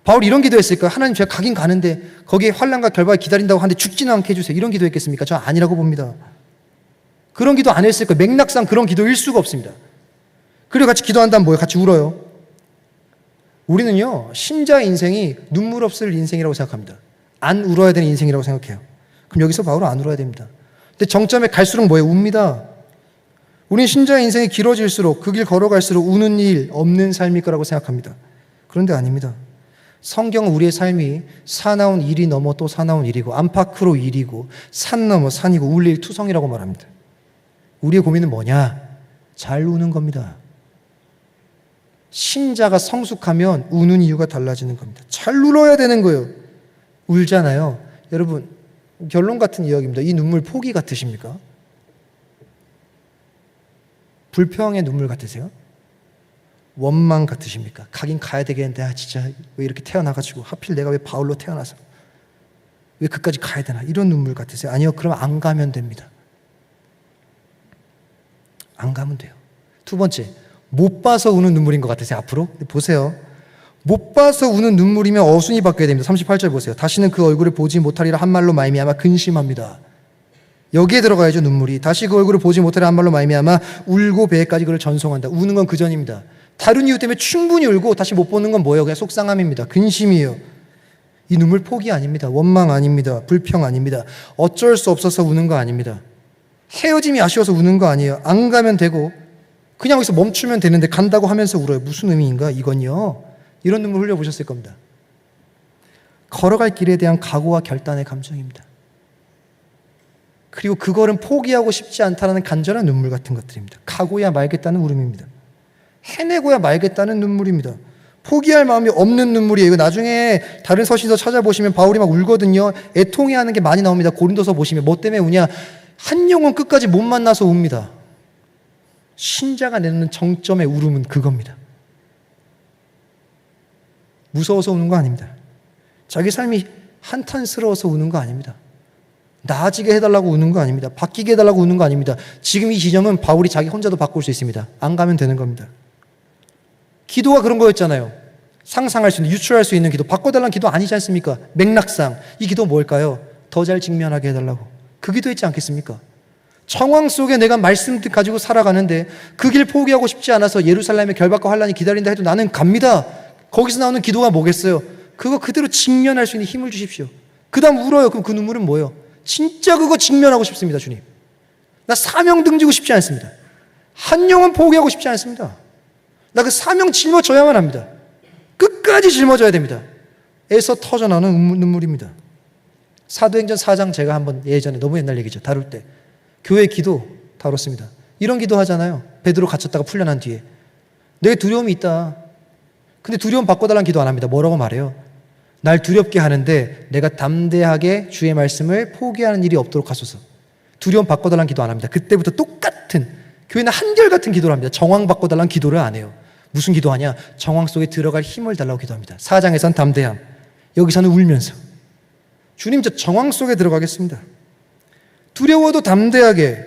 [SPEAKER 1] 바울이 이런 기도했을까요? 하나님 제가 가긴 가는데 거기에 환난과 결박을 기다린다고 하는데 죽지는 않게 해주세요. 이런 기도했겠습니까? 저 아니라고 봅니다. 그런 기도 안 했을 거예요. 맥락상 그런 기도일 수가 없습니다. 그리고 같이 기도한다면 뭐예요? 같이 울어요. 우리는요, 신자의 인생이 눈물 없을 인생이라고 생각합니다. 안 울어야 되는 인생이라고 생각해요. 그럼 여기서 바울은 안 울어야 됩니다. 근데 정점에 갈수록 뭐예요? 웁니다. 우린 신자의 인생이 길어질수록 그 길 걸어갈수록 우는 일 없는 삶일 거라고 생각합니다. 그런데 아닙니다. 성경은 우리의 삶이 사나운 일이 넘어 또 사나운 일이고 안팎으로 일이고 산 넘어 산이고 울 일 투성이라고 말합니다. 우리의 고민은 뭐냐? 잘 우는 겁니다. 신자가 성숙하면 우는 이유가 달라지는 겁니다. 잘 울어야 되는 거예요. 울잖아요. 여러분, 결론 같은 이야기입니다. 이 눈물 포기 같으십니까? 불평의 눈물 같으세요? 원망 같으십니까? 가긴 가야 되겠는데 진짜 왜 이렇게 태어나가지고 하필 내가 왜 바울로 태어나서 왜 그까지 가야 되나 이런 눈물 같으세요? 아니요, 그럼 안 가면 됩니다. 안 가면 돼요. 두 번째, 못 봐서 우는 눈물인 것 같으세요? 앞으로? 보세요. 못 봐서 우는 눈물이면 어순이 바뀌어야 됩니다. 38절 보세요. 다시는 그 얼굴을 보지 못하리라 한 말로 말미암아 근심합니다. 여기에 들어가야죠. 눈물이. 다시 그 얼굴을 보지 못하리라 한 말로 말미암아 울고 배에까지 그를 전송한다. 우는 건 그 전입니다. 다른 이유 때문에 충분히 울고 다시 못 보는 건 뭐예요? 그냥 속상함입니다. 근심이에요. 이 눈물 포기 아닙니다. 원망 아닙니다. 불평 아닙니다. 어쩔 수 없어서 우는 거 아닙니다. 헤어짐이 아쉬워서 우는 거 아니에요. 안 가면 되고 그냥 여기서 멈추면 되는데 간다고 하면서 울어요. 무슨 의미인가? 이건요. 이런 눈물 흘려보셨을 겁니다. 걸어갈 길에 대한 각오와 결단의 감정입니다. 그리고 그거는 포기하고 싶지 않다는 간절한 눈물 같은 것들입니다. 가고야 말겠다는 울음입니다. 해내고야 말겠다는 눈물입니다. 포기할 마음이 없는 눈물이에요. 이거 나중에 다른 서신서 찾아보시면 바울이 막 울거든요. 애통해하는 게 많이 나옵니다. 고린도서 보시면 뭐 때문에 우냐? 한 영혼 끝까지 못 만나서 웁니다. 신자가 내는 정점의 울음은 그겁니다. 무서워서 우는 거 아닙니다. 자기 삶이 한탄스러워서 우는 거 아닙니다. 나아지게 해달라고 우는 거 아닙니다. 바뀌게 해달라고 우는 거 아닙니다. 지금 이 지점은 바울이 자기 혼자도 바꿀 수 있습니다. 안 가면 되는 겁니다. 기도가 그런 거였잖아요. 상상할 수 있는, 유추할 수 있는 기도. 바꿔달라는 기도 아니지 않습니까? 맥락상. 이 기도 뭘까요? 더 잘 직면하게 해달라고. 그 기도했지 않겠습니까? 정황 속에 내가 말씀 가지고 살아가는데 그 길 포기하고 싶지 않아서 예루살렘의 결박과 환란이 기다린다 해도 나는 갑니다. 거기서 나오는 기도가 뭐겠어요? 그거 그대로 직면할 수 있는 힘을 주십시오. 그 다음 울어요. 그럼 그 눈물은 뭐예요? 진짜 그거 직면하고 싶습니다, 주님. 나 사명 등지고 싶지 않습니다. 한 영혼 포기하고 싶지 않습니다. 나 그 사명 짊어져야만 합니다. 끝까지 짊어져야 됩니다. 에서 터져나오는 눈물입니다. 사도행전 4장 제가 한번 예전에 너무 옛날 얘기죠. 다룰 때. 교회 기도 다뤘습니다. 이런 기도 하잖아요. 베드로 갇혔다가 풀려난 뒤에. 내게 두려움이 있다. 근데 두려움 바꿔달라는 기도 안 합니다. 뭐라고 말해요? 날 두렵게 하는데 내가 담대하게 주의 말씀을 포기하는 일이 없도록 하소서. 두려움 바꿔달라는 기도 안 합니다. 그때부터 똑같은 교회는 한결같은 기도를 합니다. 정황 바꿔달라는 기도를 안 해요. 무슨 기도하냐? 정황 속에 들어갈 힘을 달라고 기도합니다. 4장에선 담대함, 여기서는 울면서 주님, 저 정황 속에 들어가겠습니다. 두려워도 담대하게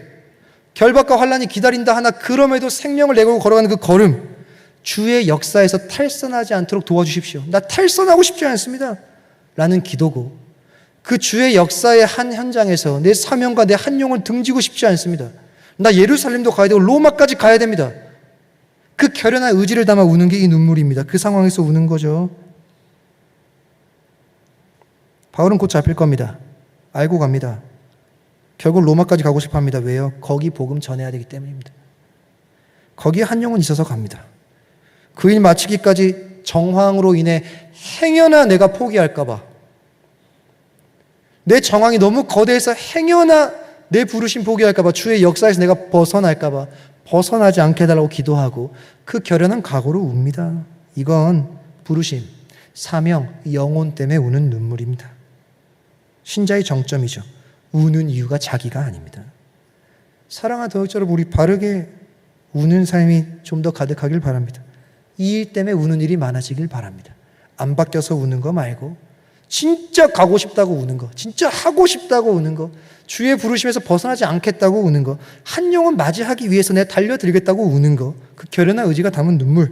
[SPEAKER 1] 결박과 환란이 기다린다 하나 그럼에도 생명을 내걸고 걸어가는 그 걸음, 주의 역사에서 탈선하지 않도록 도와주십시오. 나 탈선하고 싶지 않습니다. 라는 기도고, 그 주의 역사의 한 현장에서 내 사명과 내 한 영혼을 등지고 싶지 않습니다. 나 예루살렘도 가야 되고 로마까지 가야 됩니다. 그 결연한 의지를 담아 우는 게 이 눈물입니다. 그 상황에서 우는 거죠. 바울은 곧 잡힐 겁니다. 알고 갑니다. 결국 로마까지 가고 싶어 합니다. 왜요? 거기 복음 전해야 되기 때문입니다. 거기에 한 영혼 있어서 갑니다. 그 일 마치기까지 정황으로 인해 행여나 내가 포기할까봐, 내 정황이 너무 거대해서 행여나 내 부르심 포기할까봐, 주의 역사에서 내가 벗어날까봐 벗어나지 않게 해달라고 기도하고 그 결연한 각오로 웁니다. 이건 부르심, 사명, 영혼 때문에 우는 눈물입니다. 신자의 정점이죠. 우는 이유가 자기가 아닙니다. 사랑하는 더욱더 여러분, 우리 바르게 우는 삶이 좀 더 가득하길 바랍니다. 이 일 때문에 우는 일이 많아지길 바랍니다. 안 바뀌어서 우는 거 말고 진짜 가고 싶다고 우는 거, 진짜 하고 싶다고 우는 거, 주의 부르심에서 벗어나지 않겠다고 우는 거, 한 영혼 맞이하기 위해서 내가 달려들겠다고 우는 거, 그 결연한 의지가 담은 눈물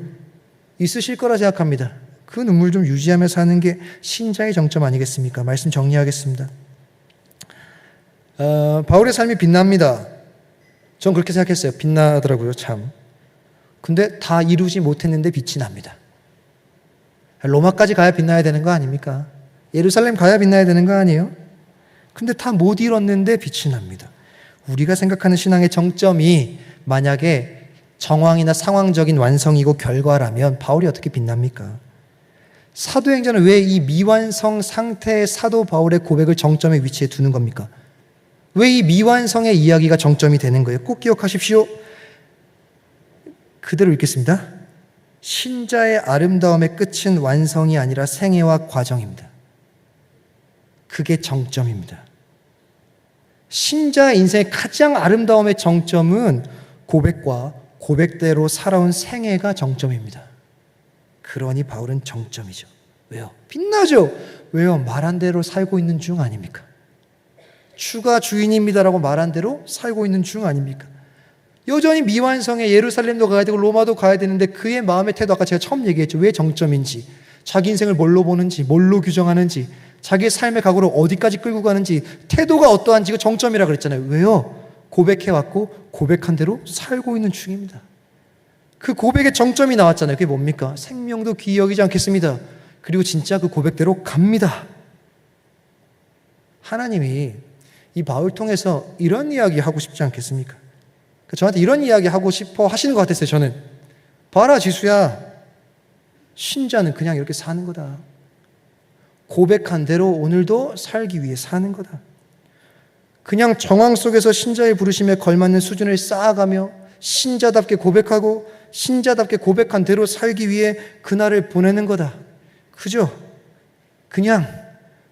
[SPEAKER 1] 있으실 거라 생각합니다. 그 눈물 좀 유지하며 사는 게 신자의 정점 아니겠습니까? 말씀 정리하겠습니다. 바울의 삶이 빛납니다. 전 그렇게 생각했어요. 빛나더라고요, 참. 근데 다 이루지 못했는데 빛이 납니다. 로마까지 가야 빛나야 되는 거 아닙니까? 예루살렘 가야 빛나야 되는 거 아니에요? 근데 다 못 이뤘는데 빛이 납니다. 우리가 생각하는 신앙의 정점이 만약에 정황이나 상황적인 완성이고 결과라면 바울이 어떻게 빛납니까? 사도행전은 왜 이 미완성 상태의 사도 바울의 고백을 정점에 위치해 두는 겁니까? 왜 이 미완성의 이야기가 정점이 되는 거예요? 꼭 기억하십시오. 그대로 읽겠습니다. 신자의 아름다움의 끝은 완성이 아니라 생애와 과정입니다. 그게 정점입니다. 신자의 인생의 가장 아름다움의 정점은 고백과 고백대로 살아온 생애가 정점입니다. 그러니 바울은 정점이죠. 왜요? 빛나죠? 왜요? 말한 대로 살고 있는 중 아닙니까? 주가 주인입니다라고 말한 대로 살고 있는 중 아닙니까? 여전히 미완성의 예루살렘도 가야 되고 로마도 가야 되는데 그의 마음의 태도, 아까 제가 처음 얘기했죠. 왜 정점인지, 자기 인생을 뭘로 보는지, 뭘로 규정하는지, 자기의 삶의 각오를 어디까지 끌고 가는지, 태도가 어떠한지가 정점이라 그랬잖아요. 왜요? 고백해왔고 고백한 대로 살고 있는 중입니다. 그 고백의 정점이 나왔잖아요. 그게 뭡니까? 생명도 귀히 여기지 않겠습니다. 그리고 진짜 그 고백대로 갑니다. 하나님이 이 바울 통해서 이런 이야기 하고 싶지 않겠습니까? 저한테 이런 이야기 하고 싶어 하시는 것 같았어요. 저는 봐라 지수야, 신자는 그냥 이렇게 사는 거다. 고백한 대로 오늘도 살기 위해 사는 거다. 그냥 정황 속에서 신자의 부르심에 걸맞는 수준을 쌓아가며 신자답게 고백하고 신자답게 고백한 대로 살기 위해 그날을 보내는 거다. 그죠? 그냥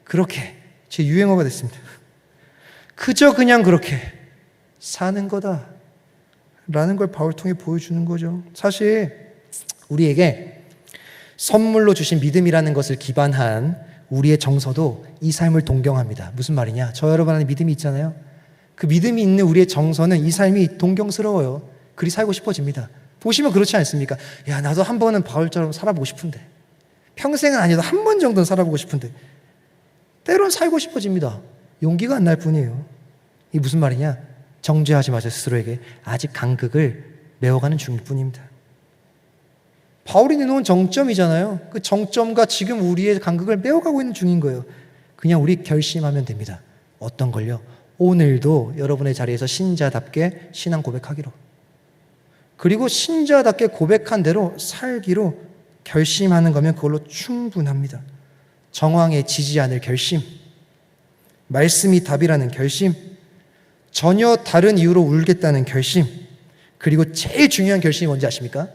[SPEAKER 1] 그렇게 제 유행어가 됐습니다. 그저 그냥 그렇게 사는 거다 라는 걸 바울 통해 보여주는 거죠. 사실 우리에게 선물로 주신 믿음이라는 것을 기반한 우리의 정서도 이 삶을 동경합니다. 무슨 말이냐? 저 여러분 안에 믿음이 있잖아요. 그 믿음이 있는 우리의 정서는 이 삶이 동경스러워요. 그리 살고 싶어집니다. 보시면 그렇지 않습니까? 야, 나도 한 번은 바울처럼 살아보고 싶은데, 평생은 아니어도 한 번 정도는 살아보고 싶은데, 때론 살고 싶어집니다. 용기가 안 날 뿐이에요. 이게 무슨 말이냐? 정죄하지 마세요, 스스로에게. 아직 간극을 메워가는 중일 뿐입니다. 바울이 내놓은 정점이잖아요. 그 정점과 지금 우리의 간극을 메워가고 있는 중인 거예요. 그냥 우리 결심하면 됩니다. 어떤 걸요? 오늘도 여러분의 자리에서 신자답게 신앙 고백하기로, 그리고 신자답게 고백한 대로 살기로 결심하는 거면 그걸로 충분합니다. 정황에 지지 않을 결심, 말씀이 답이라는 결심, 전혀 다른 이유로 울겠다는 결심, 그리고 제일 중요한 결심이 뭔지 아십니까?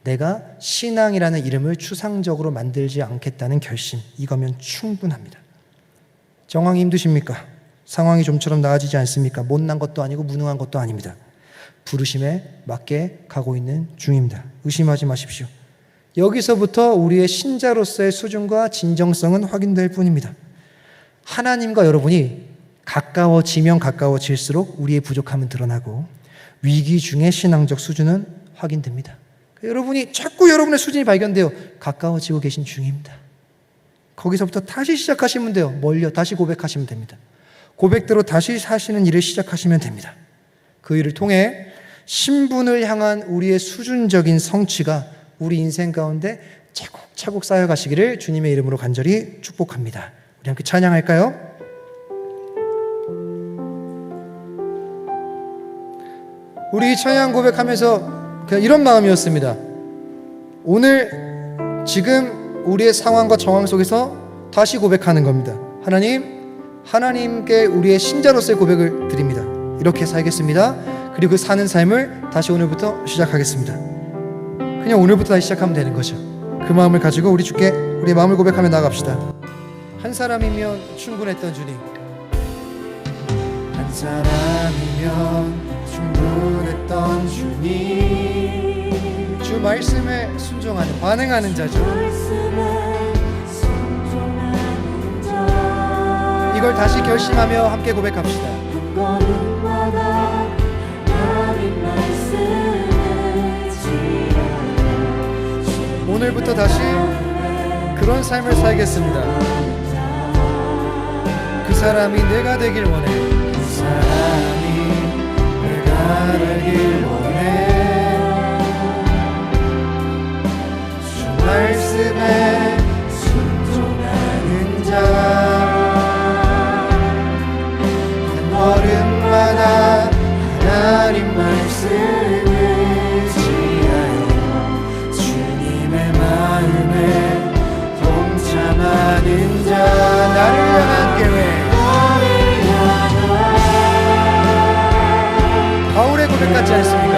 [SPEAKER 1] 내가 신앙이라는 이름을 추상적으로 만들지 않겠다는 결심. 이거면 충분합니다. 정황이 힘드십니까? 상황이 좀처럼 나아지지 않습니까? 못난 것도 아니고 무능한 것도 아닙니다. 부르심에 맞게 가고 있는 중입니다. 의심하지 마십시오. 여기서부터 우리의 신자로서의 수준과 진정성은 확인될 뿐입니다. 하나님과 여러분이 가까워지면 가까워질수록 우리의 부족함은 드러나고 위기 중에 신앙적 수준은 확인됩니다. 여러분이 자꾸 여러분의 수준이 발견돼요. 가까워지고 계신 중입니다. 거기서부터 다시 시작하시면 돼요. 뭘요? 다시 고백하시면 됩니다. 고백대로 다시 사시는 일을 시작하시면 됩니다. 그 일을 통해 신분을 향한 우리의 수준적인 성취가 우리 인생 가운데 차곡차곡 쌓여가시기를 주님의 이름으로 간절히 축복합니다. 우리 함께 찬양할까요? 우리 찬양 고백하면서 그냥 이런 마음이었습니다. 오늘 지금 우리의 상황과 정황 속에서 다시 고백하는 겁니다. 하나님께 우리의 신자로서의 고백을 드립니다. 이렇게 살겠습니다. 그리고 그 사는 삶을 다시 오늘부터 시작하겠습니다. 그냥 오늘부터 다시 시작하면 되는 거죠. 그 마음을 가지고 우리 주께 우리의 마음을 고백하며 나갑시다. 한 사람이면 충분했던 주님, 한 사람이면 충분했던 주님, 주 말씀에 순종하는, 반응하는 자죠. 이걸 다시 결심하며 함께 고백합시다. 오늘부터 다시 그런 삶을 살겠습니다. 그 사람이 내가 되길 원해. 그 사람이 내가 되길 원해. 주 말씀에 순종하는 자, 한 걸음마다 하나님 말씀을 지하여 주님의 마음에 동참하는 자, 나를 향한 계획, 바울의 고백 같지 않습니까?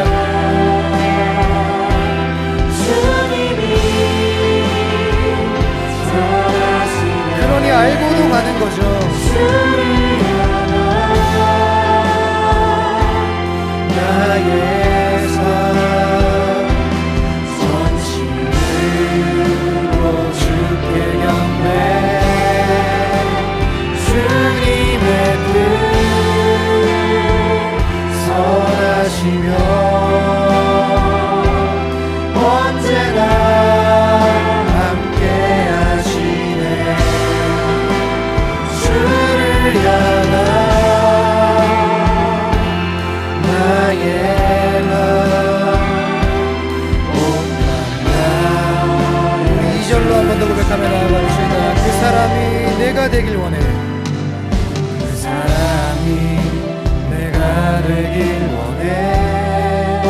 [SPEAKER 1] 되길 원해. 그 사람이 내가 되길 원해.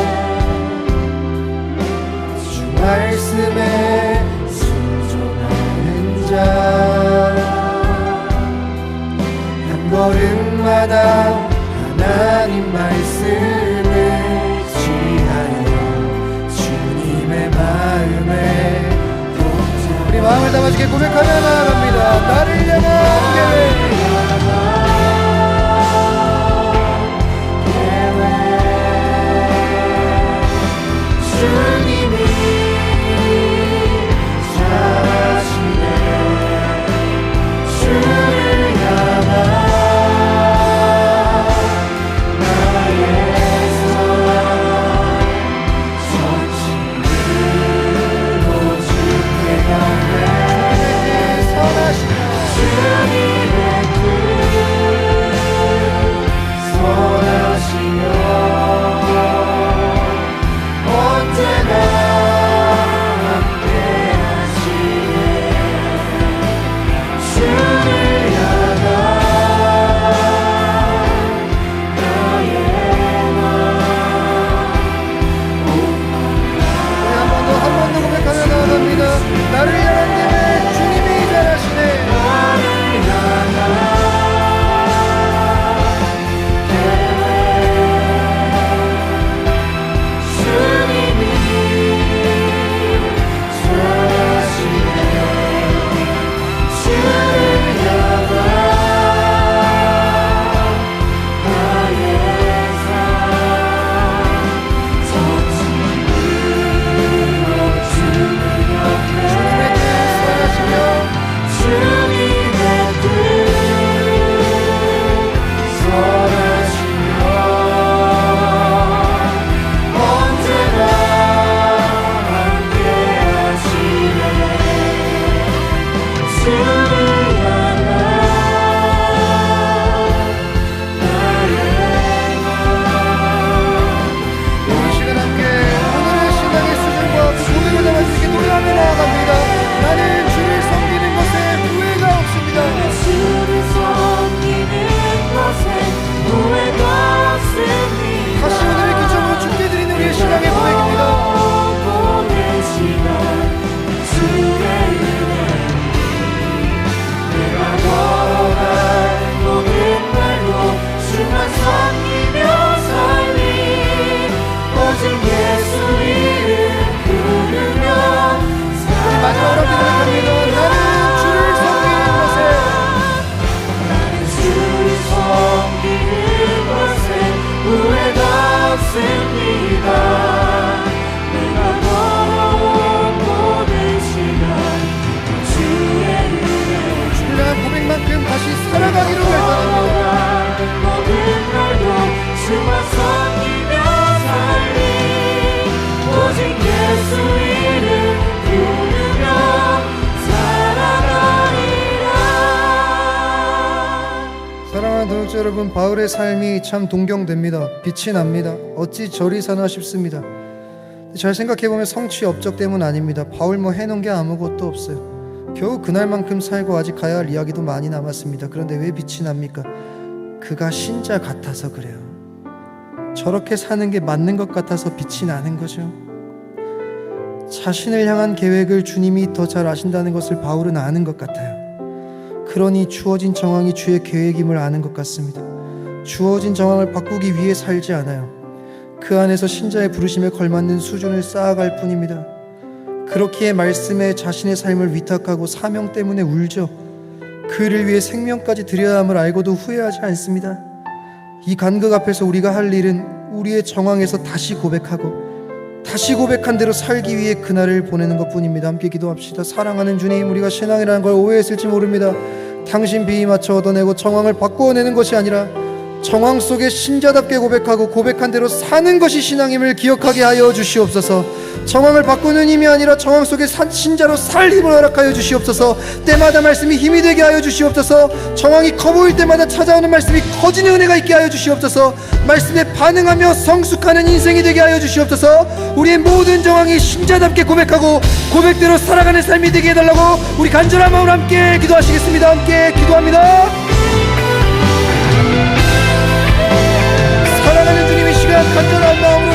[SPEAKER 1] 주 말씀에 순종하는 자, 한 걸음마다 하나님 말씀을 취하여 주님의 마음에 우리 마음을 담아주게 고백하며 나아갑니다. 나를 향한 계획, 주님이 잘하시네. 주를 향한 나의 전심으로 주께 가네. 주님의 뜻 선하시며 언제나 함께하시네. 주를 향한 나의 마음. 한 번 더 고백하며 나아갑니다. 나를 향한 계획, 주님이 잘하시네. 나를 향한 살아가기로 결단합니다. 모든 날도 주만 섬기며 살리 오직 예수 이름 부르며 살아가리라. 사랑하는 동역자 여러분, 바울의 삶이 참 동경됩니다. 빛이 납니다. 어찌 저리 사나 싶습니다. 잘 생각해보면 성취 업적 때문 아닙니다. 바울 뭐 해놓은 게 아무것도 없어요. 겨우 그날만큼 살고 아직 가야 할 이야기도 많이 남았습니다. 그런데 왜 빛이 납니까? 그가 신자 같아서 그래요. 저렇게 사는 게 맞는 것 같아서 빛이 나는 거죠. 자신을 향한 계획을 주님이 더 잘 아신다는 것을 바울은 아는 것 같아요. 그러니 주어진 정황이 주의 계획임을 아는 것 같습니다. 주어진 정황을 바꾸기 위해 살지 않아요. 그 안에서 신자의 부르심에 걸맞는 수준을 쌓아갈 뿐입니다. 그렇기에 말씀에 자신의 삶을 위탁하고 사명 때문에 울죠. 그를 위해 생명까지 드려야 함을 알고도 후회하지 않습니다. 이 간극 앞에서 우리가 할 일은 우리의 정황에서 다시 고백하고 다시 고백한 대로 살기 위해 그날을 보내는 것뿐입니다. 함께 기도합시다. 사랑하는 주님, 우리가 신앙이라는 걸 오해했을지 모릅니다. 당신 비위 맞춰 얻어내고 정황을 바꾸어내는 것이 아니라 정황 속에 신자답게 고백하고 고백한 대로 사는 것이 신앙임을 기억하게 하여 주시옵소서. 정황을 바꾸는 힘이 아니라 정황 속에 신자로 살 힘을 허락하여 주시옵소서. 때마다 말씀이 힘이 되게 하여 주시옵소서. 정황이 커 보일 때마다 찾아오는 말씀이 커지는 은혜가 있게 하여 주시옵소서. 말씀에 반응하며 성숙하는 인생이 되게 하여 주시옵소서. 우리의 모든 정황이 신자답게 고백하고 고백대로 살아가는 삶이 되게 해달라고 우리 간절한 마음으로 함께 기도하시겠습니다. 함께 기도합니다. 사랑하는 주님, 이 시간 간절한 마음으로